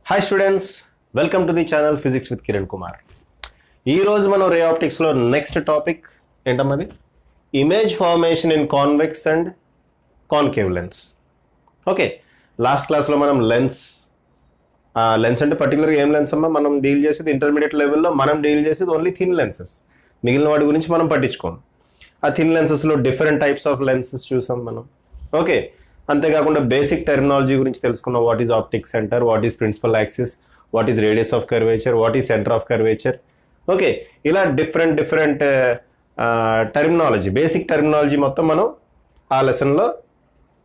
Hi students, welcome to the channel physics with Kiran Kumar. ఈరోజు మనం ray ఆప్టిక్స్లో నెక్స్ట్ టాపిక్ ఏంటమ్మది? Image formation in convex and concave lens. Okay, last క్లాస్లో మనం lens అంటే పర్టికులర్గా ఏం లెన్స్ అమ్మా మనం డీల్ చేసేది ఇంటర్మీడియట్ లెవెల్లో మనం డీల్ చేసేది ఓన్లీ థిన్ లెన్సెస్. మిగిలిన వాటి గురించి మనం పట్టించుకోం. ఆ థిన్ లెన్సెస్లో డిఫరెంట్ టైప్స్ ఆఫ్ లెన్సెస్ చూసాం మనం. ఓకే, అంతేకాకుండా బేసిక్ టెర్మినాలజీ గురించి తెలుసుకున్నాం. What is optic centre, what is principal axis, what is radius of curvature, what is centre of curvature. Okay, ఇలా డిఫరెంట్ టెర్మినాలజీ, బేసిక్ టెర్మినాలజీ మొత్తం మనం ఆ లెసన్లో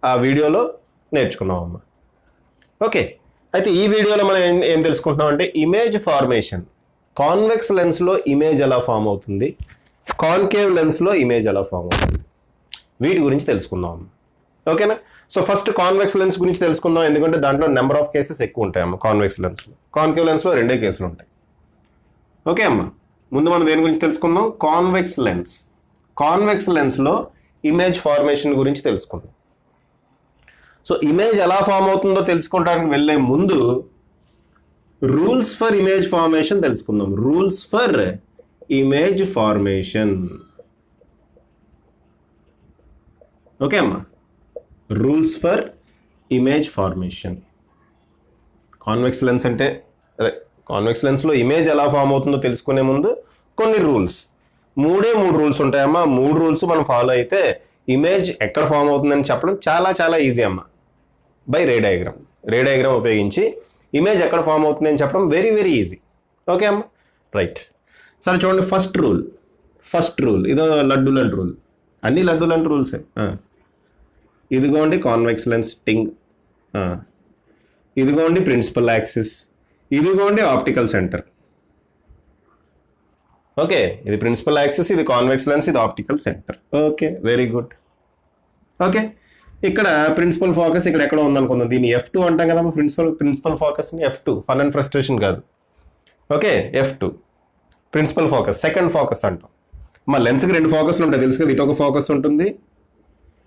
ఆ వీడియోలో నేర్చుకున్నాం అమ్మ. ఓకే, అయితే ఈ వీడియోలో మనం ఏం తెలుసుకుంటున్నాం అంటే ఇమేజ్ ఫార్మేషన్. కాన్వెక్స్ లెన్స్లో ఇమేజ్ ఎలా ఫామ్ అవుతుంది, కాన్కేవ్ లెన్స్లో ఇమేజ్ ఎలా ఫామ్ అవుతుంది, వీటి గురించి తెలుసుకుందాం. ఓకేనా? సో ఫస్ట్ కాన్వెక్స్ లెన్స్ గురించి తెలుసుకుందాం, ఎందుకంటే దాంట్లో నెంబర్ ఆఫ్ కేసెస్ ఎక్కువ ఉంటాయి అమ్మ కాన్వెక్స్ లెన్స్లో. కాన్కేవ్ లెన్స్లో 2 కేసులు ఉంటాయి. ఓకే అమ్మ, ముందు మనం దేని గురించి తెలుసుకుందాం? Convex lens. కాన్వెక్స్ లెన్స్లో ఇమేజ్ ఫార్మేషన్ గురించి తెలుసుకుందాం. సో ఇమేజ్ ఎలా ఫామ్ అవుతుందో తెలుసుకోవడానికి వెళ్ళే ముందు రూల్స్ ఫర్ ఇమేజ్ ఫార్మేషన్ తెలుసుకుందాం. Rules for image formation. Okay అమ్మా, rules for image formation. Convex lens అంటే కాన్వెక్స్ లెన్స్లో ఇమేజ్ ఎలా ఫామ్ అవుతుందో తెలుసుకునే ముందు కొన్ని రూల్స్, 3 రూల్స్ ఉంటాయమ్మా. 3 రూల్స్ మనం ఫాలో అయితే ఇమేజ్ ఎక్కడ ఫామ్ అవుతుందని చెప్పడం చాలా ఈజీ అమ్మా. బై రే డయాగ్రామ్ ఉపయోగించి ఇమేజ్ ఎక్కడ ఫామ్ అవుతుంది అని చెప్పడం వెరీ ఈజీ. ఓకే అమ్మా, రైట్. సరే చూడండి, ఫస్ట్ రూల్ ఇదో లడ్డు లాంటి రూల్. అన్ని లడ్డు లాంటి రూల్సే. ఇదిగోండి కాన్వెక్స్ లెన్స్ టింగ్, ఇదిగోండి ప్రిన్సిపల్ యాక్సిస్, ఇదిగోండి ఆప్టికల్ సెంటర్. ఓకే, ఇది ప్రిన్సిపల్ యాక్సిస్, ఇది కాన్వెక్స్ లెన్స్, ఇది optical centre. Okay, very good. Okay, ఇక్కడ ప్రిన్సిపల్ ఫోకస్ ఇక్కడ ఎక్కడో ఉందనుకుందాం. దీన్ని F2 అంటాం కదమ్మా. ప్రిన్సిపల్ ఫోకస్ని F2, ఫన్ అండ్ ఫ్రస్ట్రేషన్ కాదు. Okay, F2 principal focus. Second focus అంటాం. మా లెన్స్కి 2 ఫోకస్లు ఉంటాయి తెలుసు కదా. ఇటు ఒక ఫోకస్ ఉంటుంది,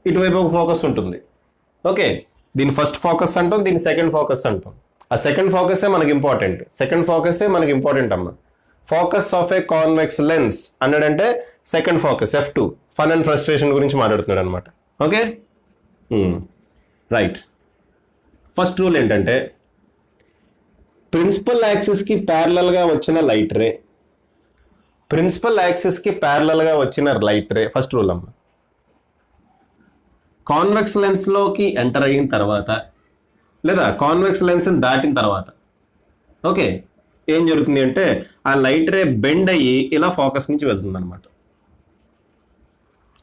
ఇటువైపు ఒక ఫోకస్ ఉంటుంది. ఓకే, దీని ఫస్ట్ ఫోకస్ అంటాం, దీని సెకండ్ ఫోకస్ అంటాం. ఆ సెకండ్ ఫోకసే మనకి ఇంపార్టెంట్ అమ్మ. Focus of a convex lens అన్నాడంటే second focus F2, fun and frustration గురించి మాట్లాడుతున్నాడు అనమాట. Okay, right. ఫస్ట్ రూల్ ఏంటంటే ప్రిన్సిపల్ యాక్సిస్కి ప్యారలల్గా వచ్చిన లైట్ రే, ఫస్ట్ రూల్ అమ్మ. కాన్వెక్స్ లెన్స్లోకి ఎంటర్ అయిన తర్వాత లేదా కాన్వెక్స్ లెన్స్ దాటిన తర్వాత ఓకే ఏం జరుగుతుంది అంటే ఆ లైట్ రే బెండ్ అయ్యి ఇలా ఫోకస్ నుంచి వెళ్తుంది అనమాట.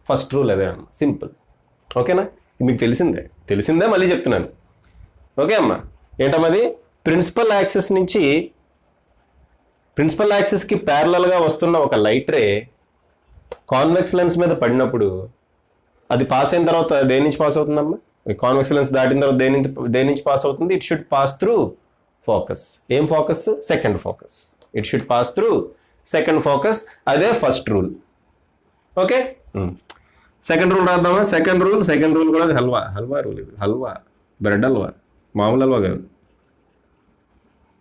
ఫస్ట్ రూల్ అదే అమ్మ, సింపుల్. ఓకేనా? మీకు తెలిసిందే మళ్ళీ చెప్తున్నాను. ఓకే అమ్మ, ఏంటమ్మది? ప్రిన్సిపల్ యాక్సిస్కి ప్యారలల్గా వస్తున్న ఒక లైట్ రే కాన్వెక్స్ లెన్స్ మీద పడినప్పుడు అది పాస్ అయిన తర్వాత దేని నుంచి పాస్ అవుతుందమ్మా? కాన్వెక్స్ లెన్స్ దాటిన తర్వాత దేని నుంచి పాస్ అవుతుంది? It should pass through focus. ఏం focus? Second focus. It should pass through second focus. అదే first rule. Okay, second rule రాద్దామా? సెకండ్ రూల్ కూడా హల్వా రూల్. ఇది హల్వా, బ్రెడ్ హల్వా, మామూలు హల్వా కాదు.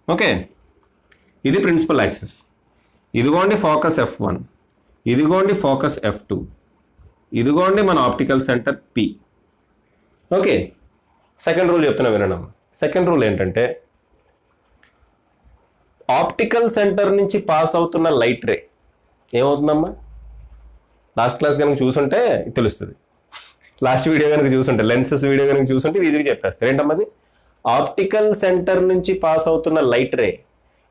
ఓకే, ఇది ప్రిన్సిపల్ యాక్సిస్. ఇదిగోండి ఫోకస్ F1, ఇదిగోండి ఫోకస్ F2, ఇదిగోండి మన optical centre P. Okay, second rule చెప్తున్నా వినడం. సెకండ్ రూల్ ఏంటంటే ఆప్టికల్ సెంటర్ నుంచి పాస్ అవుతున్న లైట్ రే ఏమవుతుందమ్మా? లాస్ట్ క్లాస్ కనుక చూసుంటే తెలుస్తుంది. లాస్ట్ వీడియో కనుక చూసుంటే, లెన్సెస్ వీడియో కనుక చూసుంటే ఈజీగా చెప్పేస్తారు. ఏంటమ్మది? ఆప్టికల్ సెంటర్ నుంచి పాస్ అవుతున్న light ray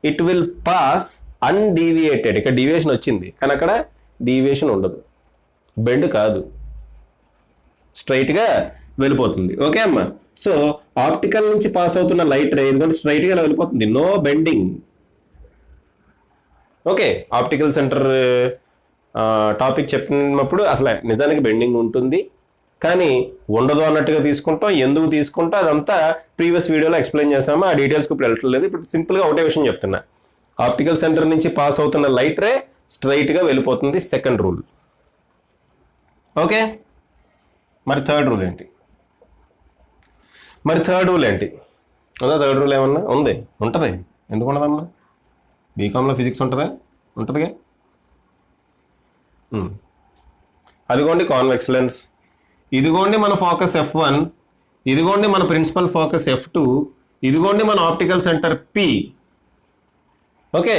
it will pass undeviated. ఇక్కడ డీవియేషన్ వచ్చింది కానీ అక్కడ డీవియేషన్ ఉండదు, బెండ్ కాదు, స్ట్రైట్గా వెళ్ళిపోతుంది. ఓకే అమ్మా, సో ఆప్టికల్ నుంచి పాస్ అవుతున్న లైట్ రే ఎందుకంటే స్ట్రైట్గా వెళ్ళిపోతుంది, no bending. Okay, optical centre topic చెప్పినప్పుడు అసలు నిజానికి బెండింగ్ ఉంటుంది కానీ ఉండదు అన్నట్టుగా తీసుకుంటాం. ఎందుకు తీసుకుంటాం అదంతా ప్రీవియస్ వీడియోలో ఎక్స్ప్లెయిన్ చేస్తాము. ఆ డీటెయిల్స్కి ఇప్పుడు వెళ్ళట్లేదు. ఇప్పుడు సింపుల్గా ఒకటే విషయం చెప్తున్నా. ఆప్టికల్ సెంటర్ నుంచి పాస్ అవుతున్న లైట్ రే స్ట్రైట్గా వెళ్ళిపోతుంది. Second rule. ఓకే, మరి థర్డ్ రూల్ ఏంటి? ఉందా థర్డ్ రూల్ ఏమన్నా ఉంది? ఉంటుంది, ఎందుకు ఉండదమ్మా? బీకామ్లో ఫిజిక్స్ ఉంటుందా? ఉంటుందిగా. అదిగోండి కాన్వెక్స్ లెన్స్, ఇదిగోండి మన ఫోకస్ F1, ఇదిగోండి మన ప్రిన్సిపల్ ఫోకస్ F2, ఇదిగోండి మన ఆప్టికల్ సెంటర్ P. ఓకే,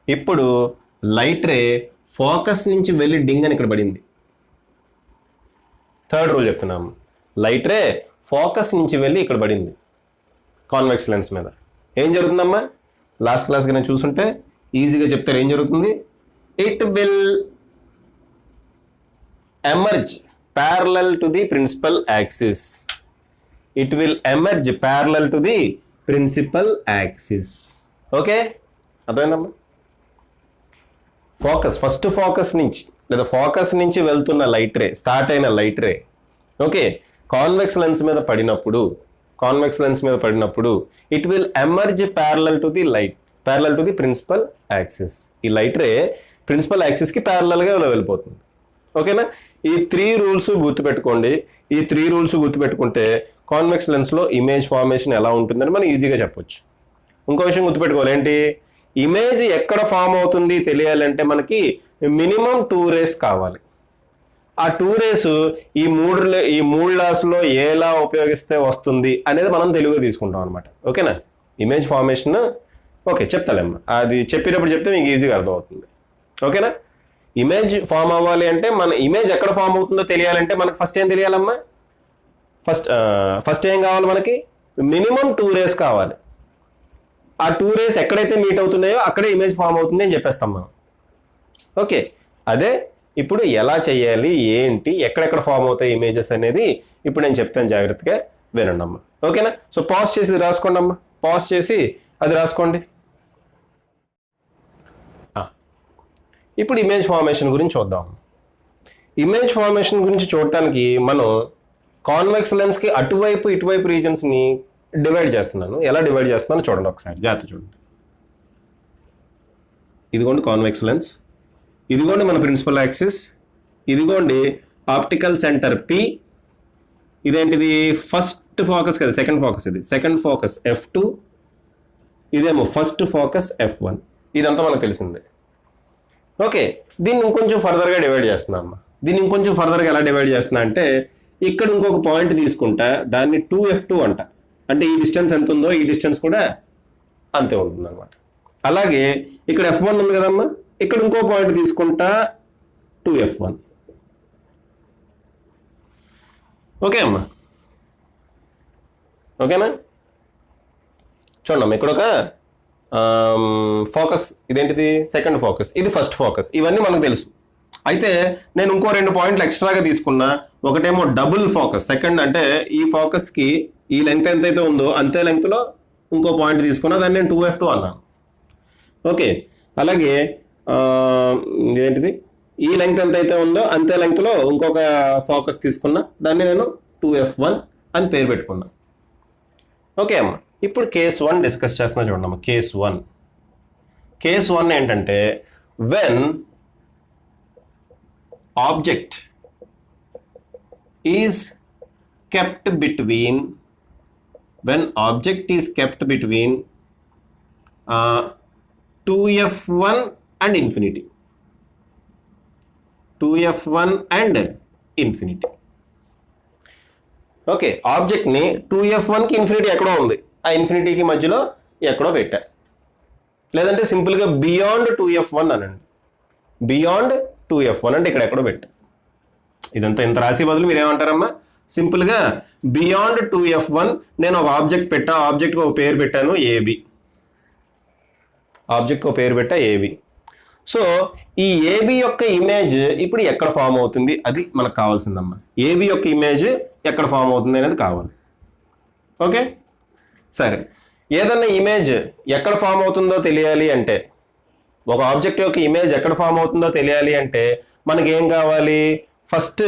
ఇప్పుడు లైట్ రే ఫోకస్ నుంచి వెళ్ళి డింగ్ అని ఇక్కడ పడింది. థర్డ్ రూల్ చెప్తున్నాము, లైట్ రే ఫోకస్ నుంచి వెళ్ళి ఇక్కడ పడింది కాన్వెక్స్ లెన్స్ మీద. ఏం జరుగుతుందమ్మా? లాస్ట్ క్లాస్గా నేను చూసుంటే ఈజీగా చెప్తారు ఏం జరుగుతుంది. It will emerge parallel to the principal axis. It will emerge parallel to the principal axis. Okay, అర్థమైందమ్మా? ఫోకస్, ఫస్ట్ ఫోకస్ నుంచి లేదా ఫోకస్ నుంచి వెళ్తున్న లైట్ రే, స్టార్ట్ అయిన light ray okay convex lens మీద పడినప్పుడు it will emerge parallel to the principal axis. ఈ light ray principal యాక్సిస్కి ప్యారలల్గా వెళ్ళిపోతుంది. ఓకేనా? ఈ 3 రూల్స్ గుర్తుపెట్టుకోండి. ఈ 3 రూల్స్ గుర్తుపెట్టుకుంటే కాన్వెక్స్ లెన్స్లో ఇమేజ్ ఫార్మేషన్ ఎలా ఉంటుందని మనం ఈజీగా చెప్పొచ్చు. ఇంకో విషయం గుర్తుపెట్టుకోవాలి, ఏంటి? ఇమేజ్ ఎక్కడ ఫామ్ అవుతుంది తెలియాలంటే మనకి మినిమం 2 రేస్ కావాలి. ఆ 2 రేస్ ఈ మూడు లాస్లో ఎలా ఉపయోగిస్తే వస్తుంది అనేది మనం తెలుగుగా తీసుకుంటాం అనమాట. ఓకేనా? ఇమేజ్ ఫార్మేషన్ ఓకే చెప్తాలేమ్మా, అది చెప్పినప్పుడు చెప్తే మీకు ఈజీగా అర్థమవుతుంది. ఓకేనా? ఇమేజ్ ఫామ్ అవ్వాలి అంటే మన ఇమేజ్ ఎక్కడ ఫామ్ అవుతుందో తెలియాలంటే మనకు ఫస్ట్ ఏం తెలియాలమ్మా? ఫస్ట్ ఏం కావాలి మనకి? మినిమం 2 రేస్ కావాలి. ఆ 2 రేస్ ఎక్కడైతే మీట్ అవుతున్నాయో అక్కడే ఇమేజ్ ఫామ్ అవుతుంది అని చెప్పేస్తాం మనం. ఓకే, అదే ఇప్పుడు ఎలా చేయాలి, ఏంటి, ఎక్కడెక్కడ ఫామ్ అవుతాయి ఇమేజెస్ అనేది ఇప్పుడు నేను చెప్తాను, జాగ్రత్తగా వినండి అమ్మా. ఓకేనా? సో పాజ్ చేసి రాసుకోండి అమ్మా, పాజ్ చేసి అది రాసుకోండి. ఇప్పుడు ఇమేజ్ ఫార్మేషన్ గురించి చూద్దాం. ఇమేజ్ ఫార్మేషన్ గురించి చూడటానికి మనం కాన్వెక్స్ లెన్స్కి అటువైపు ఇటువైపు రీజన్స్ని డివైడ్ చేస్తున్నాను. ఎలా డివైడ్ చేస్తున్నాను చూడండి ఒకసారి, జాగ్రత్త చూడండి. ఇదిగోండి కాన్వెక్స్ లెన్స్, ఇదిగోండి మన ప్రిన్సిపల్ యాక్సిస్, ఇదిగోండి ఆప్టికల్ సెంటర్ P. ఇదేంటిది? ఫస్ట్ ఫోకస్ కదా, సెకండ్ ఫోకస్. ఇది సెకండ్ ఫోకస్ F2, ఇదేమో ఫస్ట్ ఫోకస్ F1. ఇదంతా మనకు తెలిసిందే. ఓకే, దీన్ని ఇంకొంచెం ఫర్దర్గా డివైడ్ చేస్తున్నా అమ్మా. దీన్ని ఇంకొంచెం ఫర్దర్గా ఎలా డివైడ్ చేస్తున్నా అంటే ఇక్కడ ఇంకొక పాయింట్ తీసుకుంటా, దాన్ని 2F2 అంట. అంటే ఈ డిస్టెన్స్ ఎంత ఉందో ఈ డిస్టెన్స్ కూడా అంతే ఉంటుంది అనమాట. అలాగే ఇక్కడ F1 ఉంది కదమ్మా, ఇక్కడ ఇంకో పాయింట్ తీసుకుంటా 2F1. ఓకే అమ్మా, ఓకేనా? చూడమ్మా, ఇక్కడ ఒక ఫోకస్, ఇదేంటిది? సెకండ్ ఫోకస్, ఇది ఫస్ట్ ఫోకస్. ఇవన్నీ మనకు తెలుసు. అయితే నేను ఇంకో 2 పాయింట్లు ఎక్స్ట్రాగా తీసుకున్నా. ఒకటేమో డబుల్ ఫోకస్, సెకండ్ అంటే ఈ ఫోకస్కి ఈ లెంగ్త్ ఎంతైతే ఉందో అంతే లెంగ్త్లో ఇంకో పాయింట్ తీసుకున్నా, దాన్ని నేను 2F2 అన్నాను. ఓకే, అలాగే ఏంటిది? ఈ లెంగ్త్ ఎంతైతే ఉందో అంతే లెంగ్త్లో ఇంకొక ఫోకస్ తీసుకున్నా, దాన్ని నేను 2F1 అని పేరు పెట్టుకున్నా. ఓకే అమ్మా, ఇప్పుడు కేస్ 1 డిస్కస్ చేస్తున్నా చూడండి అమ్మా. కేస్ 1 ఏంటంటే when object is kept between 2F1 and infinity. 2F1 and infinity. Okay, ఆబ్జెక్ట్ని 2F1కి ఇన్ఫినిటీ ఎక్కడో ఉంది, ఆ ఇన్ఫినిటీకి మధ్యలో ఎక్కడో పెట్టా. లేదంటే సింపుల్గా బియాండ్ 2F1 అనండి. బియాండ్ 2F1 అంటే ఇక్కడ ఎక్కడో పెట్టా. ఇదంతా ఇంత రాసి బదులు మీరేమంటారమ్మా? సింపుల్గా బియాండ్ 2F1 నేను ఒక ఆబ్జెక్ట్ పెట్టా, ఆబ్జెక్ట్కి ఒక పేరు పెట్టాను AB. ఆబ్జెక్ట్కి ఒక పేరు పెట్టా AB. సో ఈ AB యొక్క ఇమేజ్ ఇప్పుడు ఎక్కడ ఫామ్ అవుతుంది అది మనకు కావాల్సిందమ్మా. AB యొక్క ఇమేజ్ ఎక్కడ ఫామ్ అవుతుంది అనేది కావాలి. ఓకే, సరే. ఏదన్నా ఇమేజ్ ఎక్కడ ఫామ్ అవుతుందో తెలియాలి అంటే, ఒక ఆబ్జెక్ట్ యొక్క ఇమేజ్ ఎక్కడ ఫామ్ అవుతుందో తెలియాలి అంటే మనకేం కావాలి? ఫస్ట్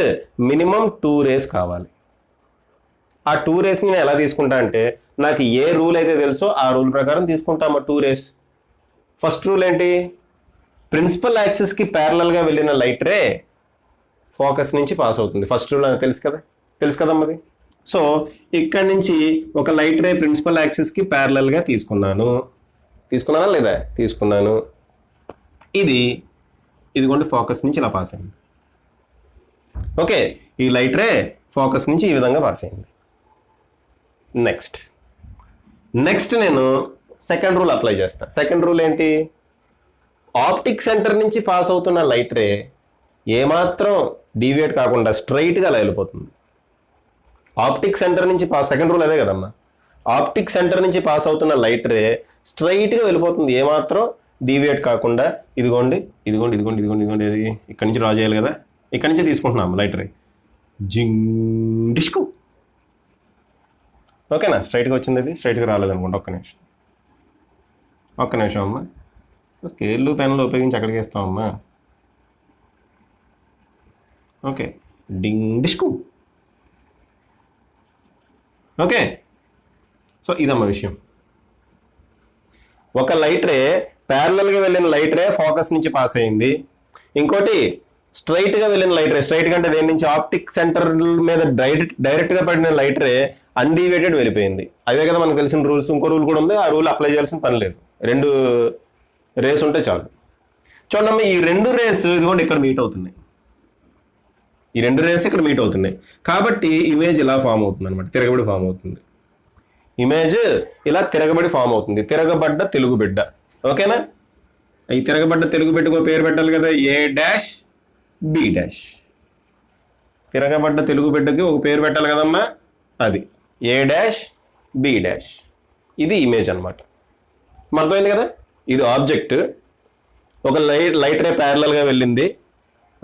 మినిమం 2 రేస్ కావాలి. ఆ 2 రేస్ని నేను ఎలా తీసుకుంటా అంటే, నాకు ఏ రూల్ అయితే తెలుసో ఆ రూల్ ప్రకారం తీసుకుంటామా 2 రేస్. ఫస్ట్ రూల్ ఏంటి? ప్రిన్సిపల్ యాక్సిస్కి ప్యారలల్గా వెళ్ళిన లైట్ రే ఫోకస్ నుంచి పాస్ అవుతుంది. ఫస్ట్ రూల్ అని తెలుసు కదమ్మా అది. సో ఇక్కడ నుంచి ఒక లైట్ రే ప్రిన్సిపల్ యాక్సిస్కి ప్యారలల్గా తీసుకున్నానా లేదా? తీసుకున్నాను. ఇదిగోండి ఫోకస్ నుంచి ఇలా పాస్ అయింది. ఓకే, ఈ లైట్ రే ఫోకస్ నుంచి ఈ విధంగా పాస్ అయింది. నెక్స్ట్ నేను సెకండ్ రూల్ అప్లై చేస్తాను. సెకండ్ రూల్ ఏంటి? ఆప్టిక్ సెంటర్ నుంచి పాస్ అవుతున్న లైట్ రే ఏమాత్రం డీవియేట్ కాకుండా స్ట్రైట్గా అలా వెళ్ళిపోతుంది. ఆప్టిక్ సెంటర్ నుంచి సెకండ్ రూల్ అదే కదమ్మా. ఆప్టిక్ సెంటర్ నుంచి పాస్ అవుతున్న లైట్ రే స్ట్రైట్గా వెళ్ళిపోతుంది, ఏమాత్రం డీవియేట్ కాకుండా. ఇదిగోండి ఇది ఇక్కడ నుంచి డ్రా చేయాలి కదా, ఇక్కడ నుంచి తీసుకుంటున్నాము లైట్ రే. డిస్కు ఓకేనా? స్ట్రైట్గా వచ్చింది, అది స్ట్రైట్గా రాలేదనుకోండి. ఒక్క నిమిషం అమ్మా. స్కేళ్ళు పెన్లు ఉపయోగించి అక్కడికి వేస్తామమ్మా. ఓకే, డిస్కు. ఓకే, సో ఇదమ్మా విషయం. ఒక లైట్ రే ప్యారలల్గా వెళ్ళిన లైట్ రే ఫోకస్ నుంచి పాస్ అయింది. ఇంకోటి స్ట్రైట్గా వెళ్ళిన లైట్ రే, స్ట్రైట్గా అంటే దేని నుంచి? ఆప్టిక్ సెంటర్ మీద డైరెక్ట్గా పడిన లైట్ రే అన్డీవియేటెడ్ వెళ్ళిపోయింది. అదే కదా మనకు తెలిసిన రూల్స్. ఇంకో రూల్ కూడా ఉంది, ఆ రూల్ అప్లై చేయాల్సిన పని లేదు. 2 రేస్ ఉంటే చాలు. చూడమ్మా, ఈ 2 రేస్ ఇదిగోండి ఇక్కడ మీట్ అవుతున్నాయి. ఈ 2 రేస్ ఇక్కడ మీట్ అవుతున్నాయి కాబట్టి ఇమేజ్ ఇలా ఫామ్ అవుతుంది అనమాట, తిరగబడి ఫామ్ అవుతుంది. ఇమేజ్ ఇలా తిరగబడి ఫామ్ అవుతుంది. తిరగబడ్డ తెలుగు బిడ్డ. ఓకేనా? ఈ తిరగబడ్డ తెలుగు బిడ్డకు పేరు పెట్టాలి కదా, A-B'. తిరగబడ్డ తెలుగు బిడ్డకి ఒక పేరు పెట్టాలి కదమ్మా, అది A', B'. ఇది ఇమేజ్ అనమాట. అర్థమైంది కదా? ఇది ఆబ్జెక్ట్. ఒక లైట్ రే ప్యారలల్గా వెళ్ళింది.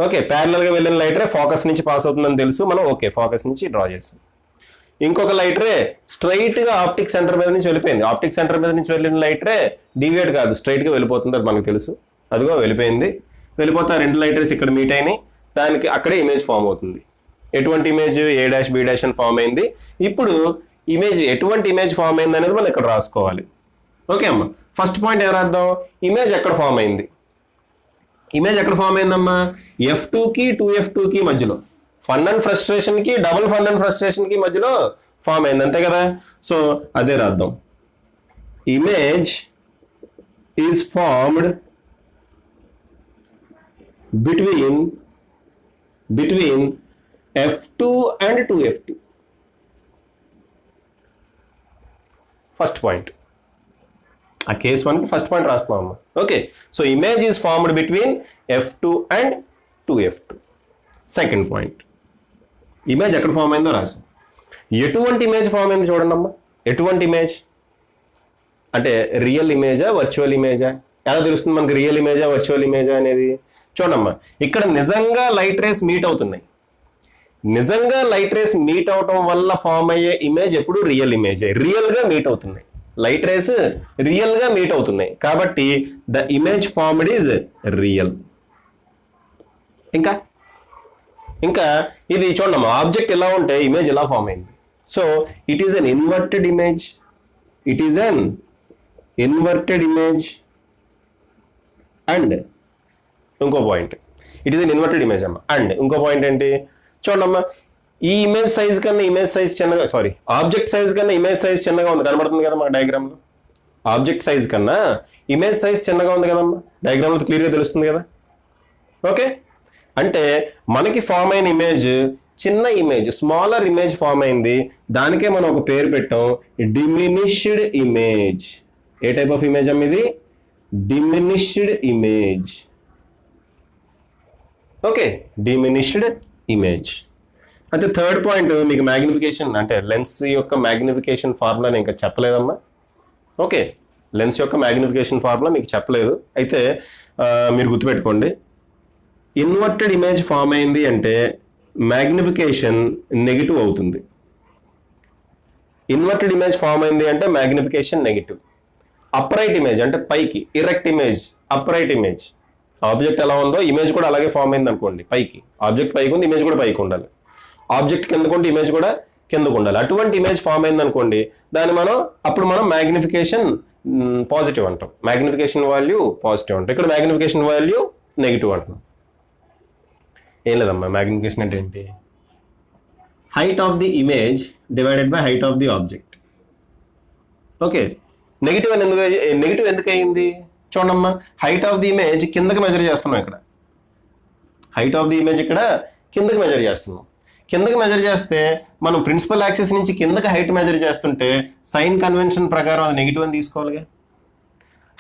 ఓకే, ప్యారలల్గా వెళ్ళిన లైట్ రే ఫోకస్ నుంచి పాస్ అవుతుందని తెలుసు మనం. ఓకే, ఫోకస్ నుంచి డ్రా చేస్తాం. ఇంకొక లైట్ రే స్ట్రైట్గా ఆప్టిక్ సెంటర్ మీద నుంచి వెళ్ళిపోయింది. ఆప్టిక్ సెంటర్ మీద నుంచి వెళ్ళిన లైట్ రే డీవియేట్ కాదు, స్ట్రైట్గా వెళ్ళిపోతుంది, అది మనకు తెలుసు. అదిగో వెళ్ళిపోయింది. వెళ్ళిపోతే 2 లైట్ రేస్ ఇక్కడ మీట్ అయినాయి, దానికి అక్కడే ఇమేజ్ ఫామ్ అవుతుంది. ఎటువంటి ఇమేజ్? A', B' అని ఫామ్ అయింది. ఇప్పుడు ఇమేజ్ ఎటువంటి ఇమేజ్ ఫామ్ అయింది అనేది మనం ఇక్కడ రాసుకోవాలి. ఓకే అమ్మా, ఫస్ట్ పాయింట్ ఏం రాద్దాం? ఇమేజ్ ఎక్కడ ఫామ్ అయింది? ఇమేజ్ ఎక్కడ ఫామ్ అయిందమ్మా? F2కి 2F2కి మధ్యలో, ఫన్ అండ్ ఫ్రస్ట్రేషన్కి, డబుల్ ఫన్ అండ్ ఫ్రస్ట్రేషన్కి మధ్యలో ఫామ్ అయింది, అంతే కదా? సో అదే రాద్దాం. Image is formed between F2 and 2F2. First point. ఆ కేస్ 1కి ఫస్ట్ పాయింట్ రాస్తున్నాం. Okay, so image is formed between F2 and 2F2. Second point, image ఎక్కడ ఫామ్ అయిందో రాసాం. ఎటువంటి ఇమేజ్ ఫామ్ అయింది చూడండి అమ్మా. ఎటువంటి ఇమేజ్ అంటే రియల్ ఇమేజా, వర్చువల్ ఇమేజా? ఎలా తెలుస్తుంది మనకి రియల్ ఇమేజా, వర్చువల్ ఇమేజా అనేది? చూడమ్మా, ఇక్కడ నిజంగా లైట్ రేస్ మీట్ అవుతున్నాయి. నిజంగా లైట్ రేస్ మీట్ అవటం వల్ల ఫామ్ అయ్యే ఇమేజ్ ఎప్పుడు రియల్ ఇమేజ్. రియల్గా మీట్ అవుతున్నాయి, లైట్ రేస్ రియల్గా మీట్ అవుతున్నాయి కాబట్టి the image formed is real. ఇంకా ఇది చూడమ్మా, ఆబ్జెక్ట్ ఎలా ఉంటే ఇమేజ్ ఎలా ఫామ్ అయింది. So it is an inverted image. And ఇంకో point, it is an inverted image అమ్మా. అండ్ ఇంకో పాయింట్ ఏంటి చూడమ్మా, ఈ ఇమేజ్ సైజ్ కన్నా ఇమేజ్ సైజ్ చిన్నగా, ఆబ్జెక్ట్ సైజ్ కన్నా ఇమేజ్ సైజ్ చిన్నగా ఉంది, కనబడుతుంది కదా మన డయాగ్రామ్లో. ఆబ్జెక్ట్ సైజ్ కన్నా ఇమేజ్ సైజ్ చిన్నగా ఉంది కదమ్మా, డయాగ్రామ్లో క్లియర్గా తెలుస్తుంది కదా. ఓకే, అంటే మనకి ఫామ్ అయిన ఇమేజ్ చిన్న ఇమేజ్, స్మాలర్ ఇమేజ్ ఫామ్ అయింది. దానికే మనం ఒక పేరు పెట్టాం, diminished image. A type of image అమ్మ ఇది? Diminished image. Okay, diminished image. అయితే థర్డ్ పాయింట్, మీకు మ్యాగ్నిఫికేషన్ అంటే లెన్స్ యొక్క మ్యాగ్నిఫికేషన్ ఫార్ములా నేను ఇంకా చెప్పలేదమ్మా. ఓకే, లెన్స్ యొక్క మ్యాగ్నిఫికేషన్ ఫార్ములా మీకు చెప్పలేదు. అయితే మీరు గుర్తుపెట్టుకోండి, ఇన్వర్టెడ్ ఇమేజ్ ఫామ్ అయింది అంటే మ్యాగ్నిఫికేషన్ నెగిటివ్ అవుతుంది. ఇన్వర్టెడ్ ఇమేజ్ ఫామ్ అయింది అంటే మ్యాగ్నిఫికేషన్ నెగిటివ్. అప్రైట్ ఇమేజ్ అంటే పైకి, erect image, upright image. Object ఎలా ఉందో ఇమేజ్ కూడా అలాగే ఫామ్ అయింది అనుకోండి, పైకి. ఆబ్జెక్ట్ పైకి ఉంది, ఇమేజ్ కూడా పైకి ఉండాలి. ఆబ్జెక్ట్ కిందకు ఉంటే ఇమేజ్ కూడా కిందకు ఉండాలి. అటువంటి ఇమేజ్ ఫామ్ అయింది అనుకోండి, అప్పుడు మనం మ్యాగ్నిఫికేషన్ పాజిటివ్ అంటాం, మ్యాగ్నిఫికేషన్ వాల్యూ పాజిటివ్ అంటాం. ఇక్కడ మ్యాగ్నిఫికేషన్ వాల్యూ నెగిటివ్ అంటున్నాం. ఏం లేదమ్మా, మ్యాగ్నిఫికేషన్ అంటే ఏంటి? Height of the image divided by height of the object. Okay, negative ఎందుకు అయింది చూడమ్మా. హైట్ ఆఫ్ ది ఇమేజ్ కిందకి మెజర్ చేస్తున్నాం ఇక్కడ. హైట్ ఆఫ్ ది ఇమేజ్ ఇక్కడ కిందకి మెజర్ చేస్తున్నాం. కిందకి మెజర్ చేస్తే మనం ప్రిన్సిపల్ యాక్సిస్ నుంచి కిందకి హైట్ మెజర్ చేస్తుంటే సైన్ కన్వెన్షన్ ప్రకారం అది నెగిటివ్ అని తీసుకోవాలిగా.